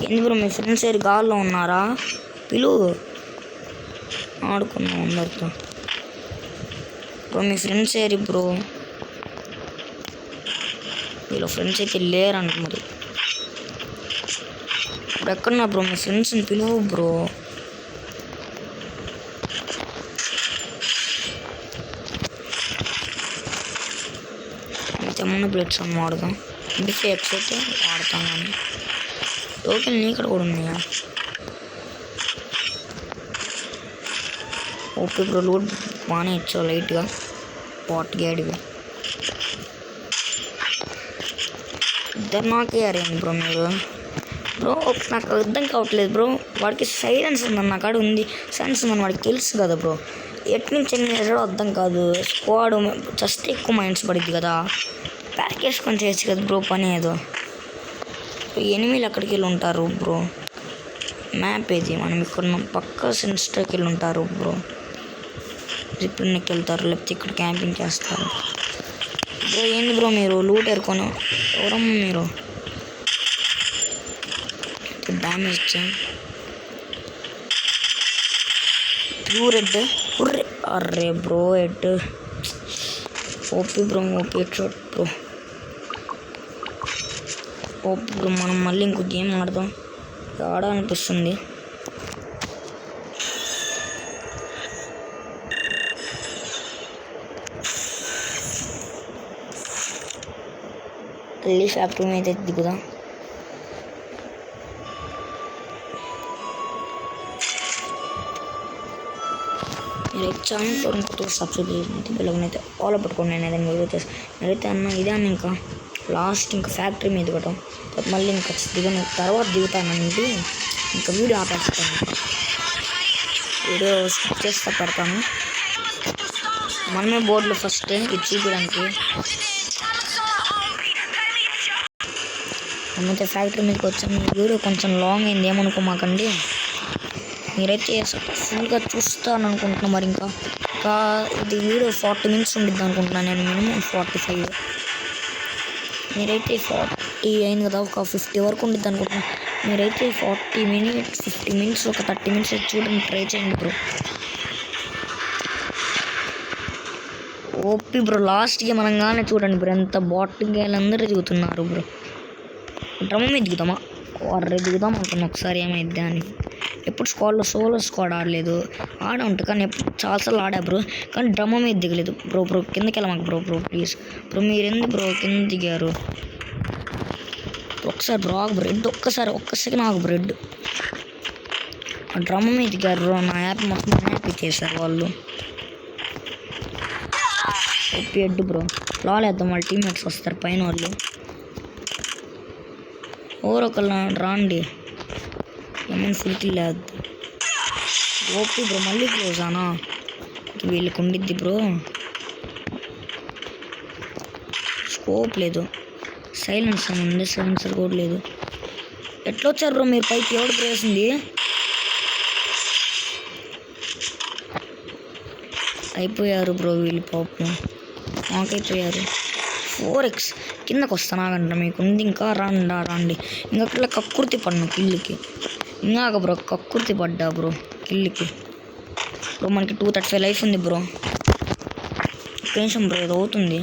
ఏంది బ్రో, మీ ఫ్రెండ్స్ ఏరి గాల్లో ఉన్నారా? పిలువు, ఆడుకున్నాం అందరితో బ్రో. మీ ఫ్రెండ్స్ ఏరి బ్రో? వీళ్ళు ఫ్రెండ్స్ అయితే లేరంట మరి. ఇప్పుడు ఎక్కడున్నా బ్రో? మీ ఫ్రెండ్స్ని పిలువు బ్రో. తెమ్మన్న ప్లేట్స్ అన్న వాడదాం. డిఫెక్ట్స్ అయితే వాడతాం, కానీ టోకెన్ నీ ఇక్కడ కూడా ఉన్నాయా? ఓకే బ్రో, లూట్ బాగానే ఇచ్చావు లైట్గా. పాట్ గేడివి ఇద్దరు నాకే అరేండి బ్రో మీరు. బ్రో నాకు అర్థం కావట్లేదు బ్రో. వాడికి సైలెన్స్ ఉందని నా కాడ ఉంది, సైలెన్స్ ఉందని వాడికి తెలుసు కదా బ్రో. ఎటు నుంచి ఎన్ని చేసాడో అర్థం కాదు. స్క్వాడ్ జస్ట్ ఎక్కువ మైండ్స్ పడిద్ది కదా. ప్యాక్ వేసుకొని చేయొచ్చు కదా బ్రో పని ఏదో. ఎనిమిలు అక్కడికి వెళ్ళి ఉంటారు బ్రో. మ్యాప్ ఏది? మనం ఇక్కడ పక్క సెన్స్టర్కి వెళ్ళి ఉంటారు బ్రో. రిప్లెన్కి వెళ్తారు, లేకపోతే ఇక్కడ క్యాంపింగ్ చేస్తారు బ్రో. ఏంది బ్రో మీరు లూట్ ఎరుకొని? ఎవరమ్మా మీరు? డ్యామేజ్ ఇచ్చాం. Pure head. Array bro, head OP bro, OP head shot bro. OP bro. మనం మళ్ళీ ఇంకో గేమ్ ఆడదాం, ఆడాలనిపిస్తుంది. మళ్ళీ ఫ్యాక్టరీ మీద దిగుదాం. మీరు ఛానల్ కొరకు సబ్స్క్రైబ్ చేసి పిల్లలనైతే ఫాలో పట్టుకోండి. నేను ఏదైనా వీడియో చేసి నేనైతే అన్న ఇదే అన్న ఇంకా లాస్ట్ ఇంకా ఫ్యాక్టరీ మీద దిగటం. మళ్ళీ ఇంకా దిగను, తర్వాత దిగుతానండి. ఇంకా వీడియో ఆపేస్తాను, వీడియో స్కిప్ చేస్తా పెడతాను. మనమే బోర్డులో ఫస్ట్ ఇది చూపించడానికి. మనమైతే ఫ్యాక్టరీ మీదకి వచ్చాము. వీడియో కొంచెం లాంగ్ అయింది, ఏమనుకోమాకండి. మీరైతే ఫుల్గా చూస్తాను అనుకుంటున్నాను. మరి ఇంకా ఇది వీడియో 40 మినిట్స్ ఉండిద్ది అనుకుంటున్నాను నేను, మినిమం 45. మీరైతే 40 అయింది కదా, ఒక 50 వరకు ఉండిద్ది అనుకుంటున్నాను. మీరైతే 40 మినిట్స్ 50 మినిట్స్ ఒక 30 మినిట్స్ చూడడానికి ట్రై చేయండి బ్రో. OP bro. లాస్ట్కి మనంగానే చూడండి బ్రో ఎంత బాటింగ్ అందరూ దిగుతున్నారు బ్రో. డ్రమ్ మీద దిగుతామా? వారు దిగుదాం అనుకున్నా ఒకసారి ఏమైద్దా అని. ఎప్పుడు స్క్వాడ్లో సోలో స్క్వాడ్ ఆడలేదు, ఉంటుంది కానీ ఎప్పుడు చాలాసార్లు ఆడా బ్రో, కానీ డ్రమ్ మీద దిగలేదు బ్రో. కిందకి వెళ్ళమాక బ్రో ప్లీజ్ బ్రో. మీరు ఎందుకు బ్రో కింద దిగారు? ఒకసారి బ్రో ఆగు బ్రెడ్, ఒక్క సెకండ్ ఆగు బ్రెడ్. డ్రమ్ మీద దిగారు బ్రో. నా యాప్ మొత్తం హ్యాపీ చేశారు వాళ్ళు. ఒప్పి ఎడ్డు బ్రో. లాలేద్దాం, వాళ్ళ టీమ్మేట్స్ వస్తారు పైన వాళ్ళు. ఒకళ్ళు రాండి, ఏమైనా ఫుల్కి లేదు. ఓపి బ్రో మళ్ళీ క్లోజ్ అనా? వీళ్ళకి ఉండిద్ది బ్రో, స్కోప్ లేదు. సైలెన్స్ అని ఉంది, సైలెన్సర్ కూడా లేదు. ఎట్లా వచ్చారు బ్రో మీరు పైకి? ఎవడు ప్రేసింది? అయిపోయారు బ్రో వీళ్ళు పాపం, మాకైపోయారు. 4x కిందకు వస్తానాగంట మీకు ఉంది. ఇంకా రండి ఇంకా కక్కుర్తి పడ్ను కిల్లుకి. ఇంకాక బ్రో కక్కుర్తి పడ్డా బ్రో కిల్లుకి. బ్రో మనకి 235 లైఫ్ ఉంది బ్రో. టెన్షన్ బ్రో ఏదో అవుతుంది.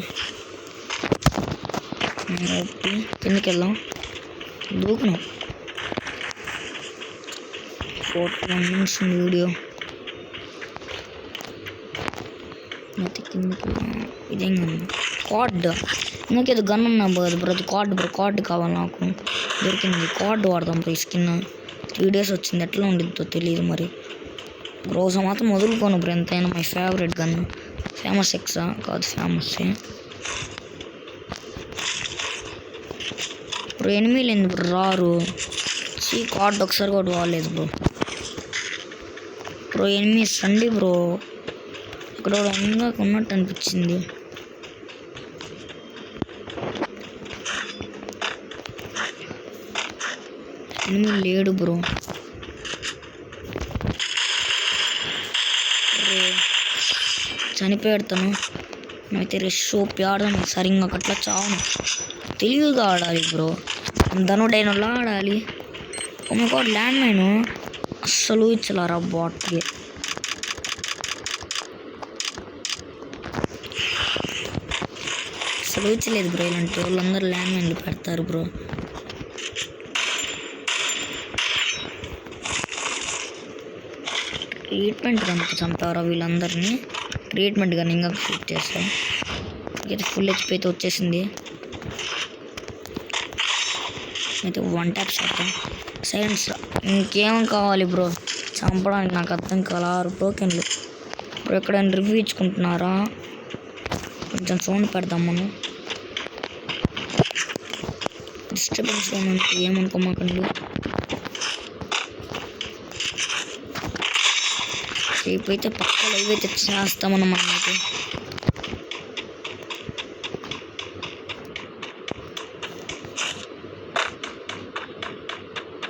కిందకి వెళ్దాం, దూకును. 41 minutes వీడియో. కిందకి ఇదేం కార్డ్, ఇంకేదో గన్ ఉన్నా కదా బ్రో. కార్డ్ కావాలి నాకు, దొరికింది. కార్డ్ వాడదాం బ్రో. ఈ స్కిన్ 3 days వచ్చింది, ఎట్లా ఉండిద్దో తెలియదు మరి. రోజు మాత్రం వదులుకోను బ్రో ఎంతైనా. My favourite gun. ఫేమస్ ఎక్సా కాదు, ఫేమస్ బ్రో. ఎనిమిది లేదు బ్రో, రారు. కార్డ్ ఒకసారి కూడా వాడలేదు బ్రో. ఎనిమిది రండి బ్రో. ఇక్కడ ఉన్నట్టు అనిపించింది. ఎనిమిది లేడు బ్రో. చనిపోయాడు తను. అయితే షోప్ ఆడదాం సరిగ్గా అట్లా చావును. తెలివిగా ఆడాలి బ్రో, ధనుడైనలా ఆడాలి. ఒక ల్యాండ్ మైను అస్సలు ఇచ్చలారా బాట్కి. అసలు ఇచ్చలేదు బ్రో. ఇలాంటి వాళ్ళందరూ ల్యాండ్ మైన్లు పెడతారు బ్రో. ట్రీట్మెంట్ కనుక చంపారా వీళ్ళందరినీ? ట్రీట్మెంట్ కానీ ఇంకా ఫిట్ చేస్తాం. అయితే ఫుల్ హెచ్పి అయితే వచ్చేసింది. అయితే 1 tap షాట్. సైలెన్స్. ఇంకేం కావాలి బ్రో చంపడానికి? నాకు అర్థం కాలారు టోకెన్లు బ్రో. ఎక్కడైనా రివ్యూ ఇచ్చుకుంటున్నారా? కొంచెం సౌండ్ పెడదాం మనం. డిస్టర్బెన్స్ సౌండ్ ఏమనుకోమాకండి. రేపు అయితే పక్క లైవ్ అయితే చేస్తామన్న మనమైతే.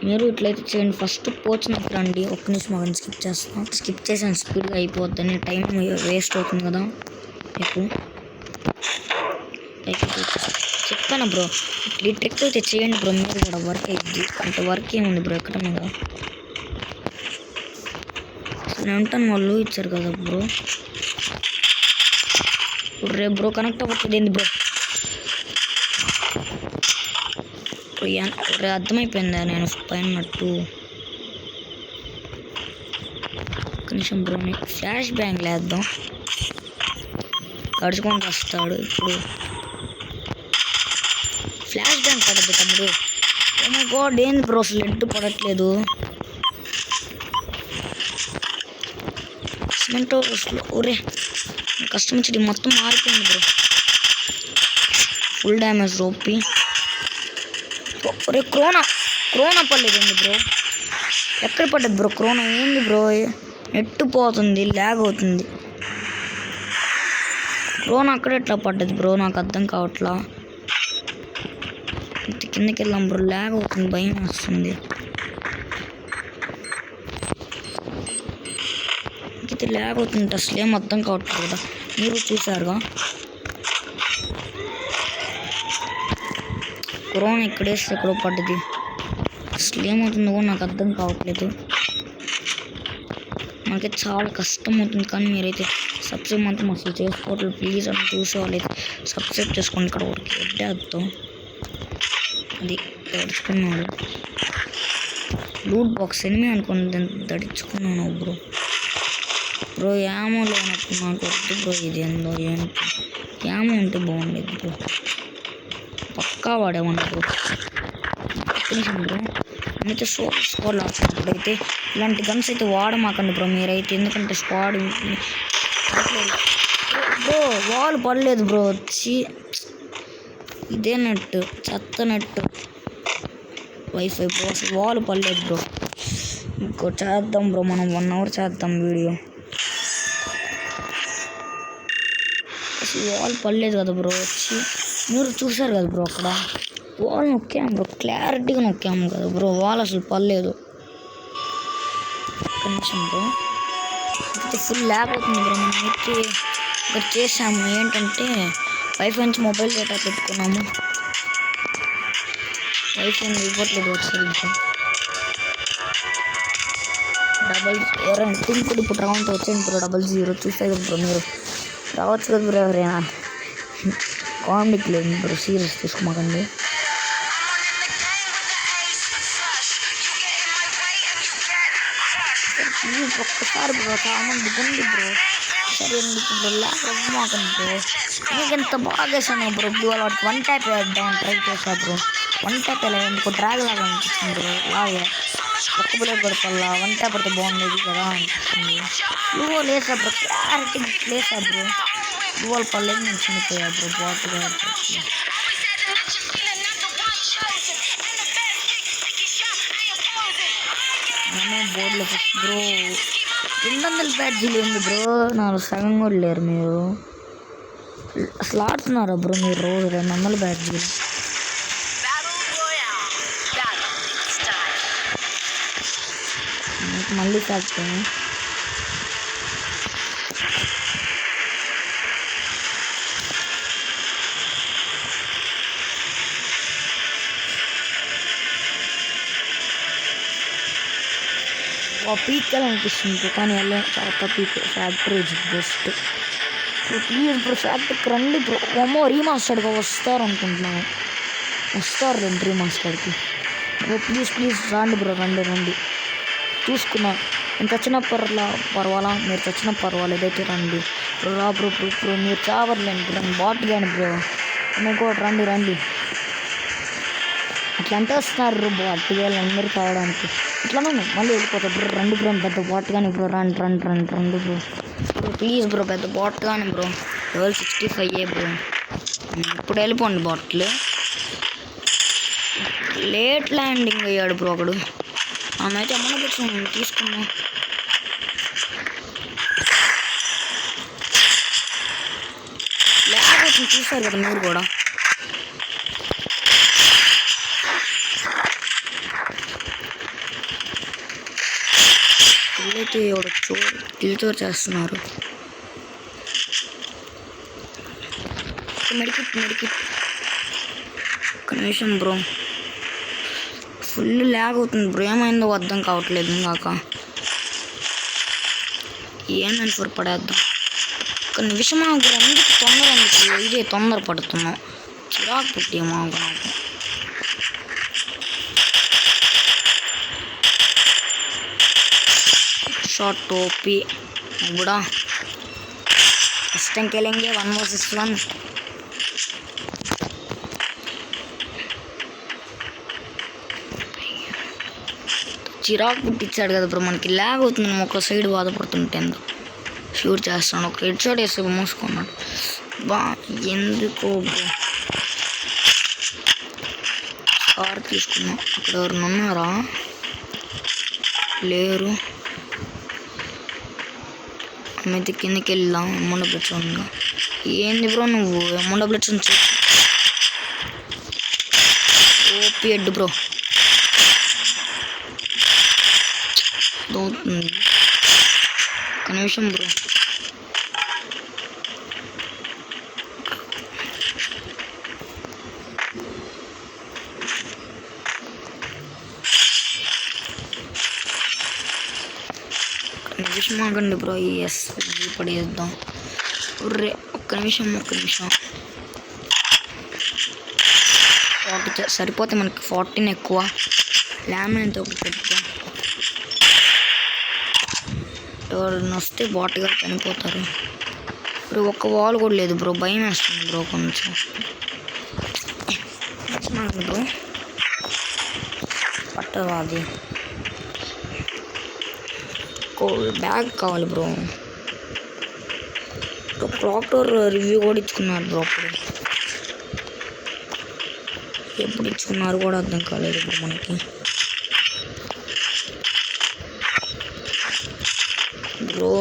మీరు ఇట్లయితే చేయండి. ఫస్ట్ పోచినట్టు రండి. ఒక్క నిమిషం అక్కడ స్కిప్ చేసాను స్పీడ్గా అయిపోద్దని. టైం వేస్ట్ అవుతుంది కదా మీకు. చెప్పాను బ్రో, ఈ ట్రిక్ అయితే చేయండి బ్రో. మీరు కూడా వర్క్ అయ్యింది అంటే వర్క్ ఏముంది బ్రో ఎక్కడ మీద. నేను ఉంటాను, వాళ్ళు ఇచ్చారు కదా బ్రో. ఇప్పుడు రేపు బ్రో కనెక్ట్ అవ్వట్లేదు ఏంది బ్రో? అర్థమైపోయిందా నేను పైనట్టు? కనీసం బ్రో ఫ్లాష్ బ్యాంగ్ లేద్దాం, గడుచుకొని వస్తాడు. ఇప్పుడు ఫ్లాష్ బ్యాంగ్ పడద్దు తమ్ముడు. ఓ మై గాడ్ ఏంది బ్రో అసలు ఎడ్డు పడట్లేదు. సిమెంటో ఒరే కష్టం వచ్చి మొత్తం మారిపోయింది బ్రో. Full damage రోపి. ఒరే క్రోనా పడలేదండి బ్రో. ఎక్కడ పడ్డది బ్రో క్రోనా? ఏంది బ్రో నెట్టు పోతుంది, ల్యాగ్ అవుతుంది. క్రోనా అక్కడ ఎట్లా పడ్డది బ్రో? నాకు అర్థం కావట్లా. కిందకి వెళ్దాం బ్రో, ల్యాగ్ అవుతుంది, భయం వస్తుంది. అయితే ల్యాగ్ అవుతుంది అసలు ఏం అర్థం కావట్లేదు కదా. మీరు చూసారుగా కరోనా ఇక్కడేస్తే ఎక్కడో పడ్డది. అసలు ఏమవుతుందో నాకు అర్థం కావట్లేదు. నాకైతే చాలా కష్టం అవుతుంది, కానీ మీరైతే సబ్స్క్రైబ్ మాత్రం అసలు చేసుకోవట్లేదు. ప్లీజ్ అని చూసేవాళ్ళైతే సబ్స్క్రైబ్ చేసుకోండి. ఇక్కడ ఒకటి ఎడ్డేద్దాం. అది దడుచుకున్నాడు. లూట్ బాక్స్ ఎనిమి అనుకుని దడుచుకున్నాను బ్రో. బ్రో యామో లేనప్పుడు నాకు వద్దు బ్రో. ఇది ఏందో ఏంటి యామో ఉంటే బాగుండేది బ్రో. పక్కా వాడేమన్నా బ్రో. నిమిషం బ్రో. అయితే స్క్వాడ్ ఆడుతున్నప్పుడు అయితే ఇలాంటి గన్స్ అయితే వాడమాకండి బ్రో మీరైతే. ఎందుకంటే స్క్వాడ్ బ్రో వాల్ పడలేదు బ్రో. వచ్చి ఇదే నెట్ చెత్త నెట్ వైఫై బ్రో. అసలు వాల్ పడలేదు బ్రో. ఇంకో చేద్దాం బ్రో. మనం 1 hour చేద్దాం వీడియో. అసలు వాల్ పడలేదు కదా బ్రో. వచ్చి మీరు చూసారు కదా బ్రో. అక్కడ వాల్ నొక్కాము బ్రో. క్లారిటీగా నొక్కాము కదా బ్రో. వాల్ అసలు పడలేదు. కనీసం బ్రో అయితే ఫుల్ ల్యాగ్ అవుతుంది బ్రో. మనం అయితే ఇక్కడ చేసాము ఏంటంటే వైఫై నుంచి మొబైల్ డేటా పెట్టుకున్నాము. వైఫై ఇవ్వట్లేదు వచ్చేది. ఎవరైనా టింపుడు ఇప్పుడు రౌండ్ వచ్చేయండి బ్రో. 00 చూస్తే కదా బ్రో. మీరు రావచ్చు కదా బ్రో. ఎవరైనా కామెడీకి లేదు బ్రో. సీరియస్ తీసుకోమాకండి. ప్లీజ్ ఒక్కసారి బ్రో. చాలా మంది ఉంది బ్రో. సరే ఎందుకు బ్రో ల్యాక్ అవ్వమాకండి బ్రో. నీకు ఎంత బాగా వేసాను బ్రో. ఇవాళ 1 ట్యాప్ వేద్దాం ట్రై చేసా బ్రో. 1 ట్యాప్ ఎలా ఎందుకు డ్రాగ్ లాగా అనిపిస్తుంది బ్రో. లాగే ఒక్క బుల్లెట్ పడపల్లా 1 ట్యాప్ పడితే బాగుండేది కదా అనిపిస్తుంది. నువ్వు లేసా బ్రో. క్లారిటీ లేసా బ్రో. నువ్వు పర్లేదు నేను చనిపోయా బ్రో. బాగా బోర్డులో బ్రో 200 బ్యాడ్జీలు ఉంది బ్రో. నాకు సగం కూడా లేరు మీరు. అసలు ఆడుతున్నారా బ్రో మీరు రోజు 200 బ్యాడ్జీలు? మళ్ళీ ఫ్యాక్టరీ పీక్ అనిపిస్తుంది కానీ వెళ్ళ చాలా peak. Factory best. Please bro ఫ్యాక్టరీకి రండి బ్రో. అమ్మో రీమాస్టర్గా వస్తారు అనుకుంటున్నాను. వస్తారు రండి రీమాస్టర్కి బ్రో. ప్లీజ్ రండి బ్రో. రండి చూసుకున్నా. నేను చచ్చిన పర్వాలా మీరు చచ్చిన పర్వాలేదు అయితే రండి బ్రో. రా బ్రో. మీరు చావర్లేండి బ్రో. బాట్ కానీ బ్రో. మీకు రండి అట్లా అంటే వస్తున్నారు బ్రో. బాట్ గారు అందరూ తాగడానికి ఇట్లానే మళ్ళీ వెళ్ళిపోతారు బ్రో. రండి బ్రో. పెద్ద బాట్ కానీ బ్రో. రండి బ్రో. ప్లీజ్ బ్రో పెద్ద బాట్ కానీ బ్రో. level 65 bro. ఇప్పుడు వెళ్ళిపోండి బాట్లు. లేట్ ల్యాండింగ్ అయ్యాడు బ్రో ఒకడు. ఆమె అయితే అమ్మని తీసుకున్నాం. లేకపోతే చూసారు కదా మీరు కూడా. అయితే ఎవడొచ్చు కిల్తో చేస్తున్నారు. మెడికిట్ ఒక్క నిమిషం బ్రో. ఫుల్ ల్యాగ్ అవుతుంది బ్రో. ఏమైందో అర్థం కావట్లేదు. ఇంకాక ఏమని ఫోర్ పడేద్దాం. ఒక్క నిమిషం బ్రో. ఎందుకు ఇదే తొందర పడుతున్నాం. చిరాకు పుట్టేమో నాకు. शॉट टोपी बुढ़ा इस टाइम खेलेंगे 1 vs 1. చిరాకు పుట్టించాడు కదా బ్రో. మనకి ల్యాగ్ అవుతుంది. ఒక సైడ్ బాధపడుతుంటే షూట్ చేస్తాను. ఒక హెడ్ షాట్ వేస్తే మూసుకున్నాడు బా. ఎందుకో బ్రో. కార్ తీసుకున్నాం. అక్కడ ఎవరైనా ఉన్నారా? లేరు. అయితే కిందకి వెళ్దాం. అమౌంట్ బ్లెట్స్గా ఏంది బ్రో నువ్వు అమౌంట్ బ్లెట్స్ నుంచి ఓపి హెడ్ బ్రో. అవుతుంది ఒక నిమిషం బ్రో. నిమిషం ఆగండి బ్రో. ఎస్ పడేద్దాం. ఒక్క నిమిషం 40 సరిపోతే మనకి 14 ఎక్కువ ల్యామినేట్ ఒకటి పెట్టుకో. ఎవరైనా వస్తే బాట్గా చనిపోతారు. ఇప్పుడు ఒక్క వాల్ కూడా లేదు బ్రో, భయం వేస్తుంది బ్రో కొంచెం. బ్రో పట్టవా అది బ్యాగ్ కావాలి బ్రో. క్లాక్ టవర్ రివ్యూ కూడా ఇచ్చుకున్నారు బ్రో. అప్పుడు ఎప్పుడు ఇచ్చుకున్నారు కూడా అర్థం కాలేదు ఇప్పుడు మనకి. బ్రో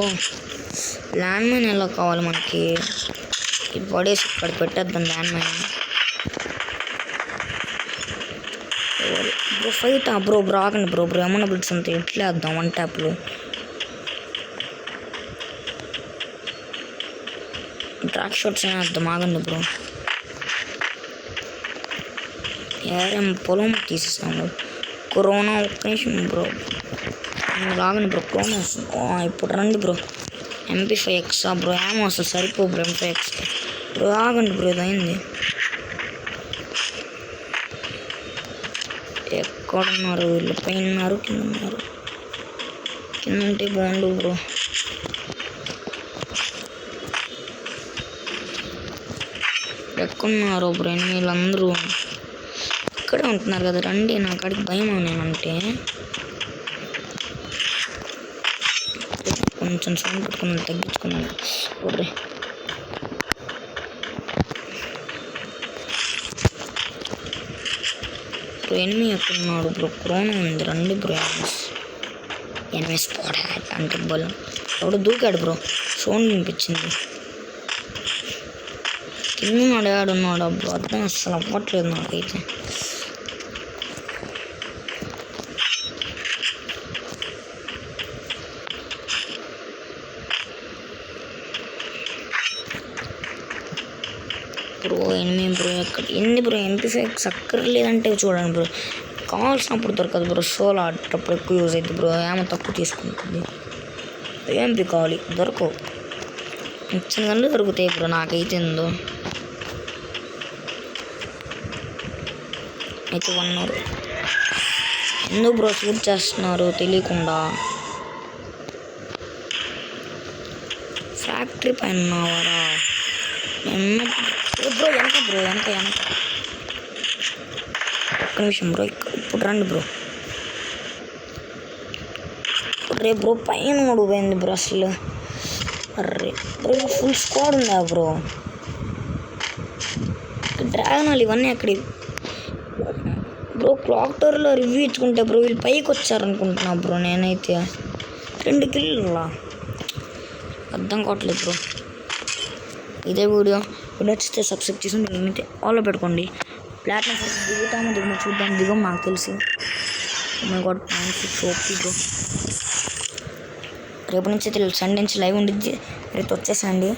ల్యాండ్ మైన్ ఎలా కావాలి మనకి? ఇది పడేసి ఇక్కడ పెట్టేద్దాం land mine. Bro fight bro ఆగండి బ్రో. ఏమన్నా బిడ్స్ అంతా ఎట్లా వేద్దాం 1 ట్యాప్లో. ట్రాక్ షాట్స్ అయినా వేద్దాం, ఆగండి బ్రో. ఏం పొలం తీసేస్తాము. కరోనా ఒక్క నిమిషం బ్రో, ఆగండి బ్రో. కరోనా వస్తుంది ఇప్పుడు. రండి బ్రో. MP5X బ్రో, ఏమో అసలు సరిపో బ్రో MP5X బ్రో. ఆగండి బ్రో, ఇదైంది. ఎక్కడున్నారు వీళ్ళు? పైన ఉన్నారు, కింద ఉన్నారు. కింద ఉంటే బాగుండు బ్రో. ఎక్కడున్నారు బ్రో? వీళ్ళందరూ ఇక్కడే ఉంటున్నారు కదా. రండి, నా కాడికి భయం నేనంటే. కొంచెం సౌండ్ పెట్టుకున్నాను, తగ్గించుకున్నాను. ఒర్రే బ్రో, ఎనిమి ఎక్కడున్నాడు బ్రో? కరోనా ఉంది. రండి బ్రో. ఎనిమి స్పాట్ హ్యాట్ అంటే బలం. ఎవడు దూకాడు బ్రో, సౌండ్ వినిపించింది. కింద ఆడాడున్నాడు బ్రో, అర్థం అస్సలు అవ్వట్లేదు నాకైతే. బ్రో ఎనిమి బ్రో ఎక్కడ ఎన్ని బ్రో? MP5X అక్కర్లేదంటే చూడండి బ్రో, కావాల్సినప్పుడు దొరకదు బ్రో. సోలో ఆడేటప్పుడు ఎక్కువ యూజ్ అవుతుంది బ్రో. ఏమో తక్కువ తీసుకుంటుంది. MP కావాలి, దొరకవు. ఇచ్చిన గన్లు దొరుకుతాయి బ్రో. నాకైతే ఎందో అయితే 1 అవర్ ఎందుకు బ్రో షూట్ చేస్తున్నారు తెలియకుండా? ఫ్యాక్టరీ పైన ఉన్నావారా? బ్రో వెనక ఒక్క నిమిషం బ్రో. ఇప్పుడు రండి బ్రో. బ్రో పైన కూడా పోయింది బ్రో అసలు. అర్రే బ్రో, ఫుల్ స్క్వాడ్ ఉందా బ్రో? డ్రాగన్ వాళ్ళు ఇవన్నీ ఎక్కడి బ్రో? క్లాక్ టవర్లో రివ్యూ ఇచ్చుకుంటే బ్రో వీళ్ళు పైకి వచ్చారనుకుంటున్నా బ్రో. నేనైతే 2 కిల్లులా అర్థం కావట్లేదు బ్రో. ఇదే వీడియో నచ్చితే సబ్స్క్రైబ్ చేసి నేనైతే ఆల్లో పెట్టుకోండి. ప్లాట్ఫామ్ దిగుతామో దిగుమో చూద్దాం. దిగం నాకు తెలిసి. God okay bro. రేపు నుంచి అయితే సండే నుంచి లైవ్ ఉండిద్ది. రేపు వచ్చేసండి.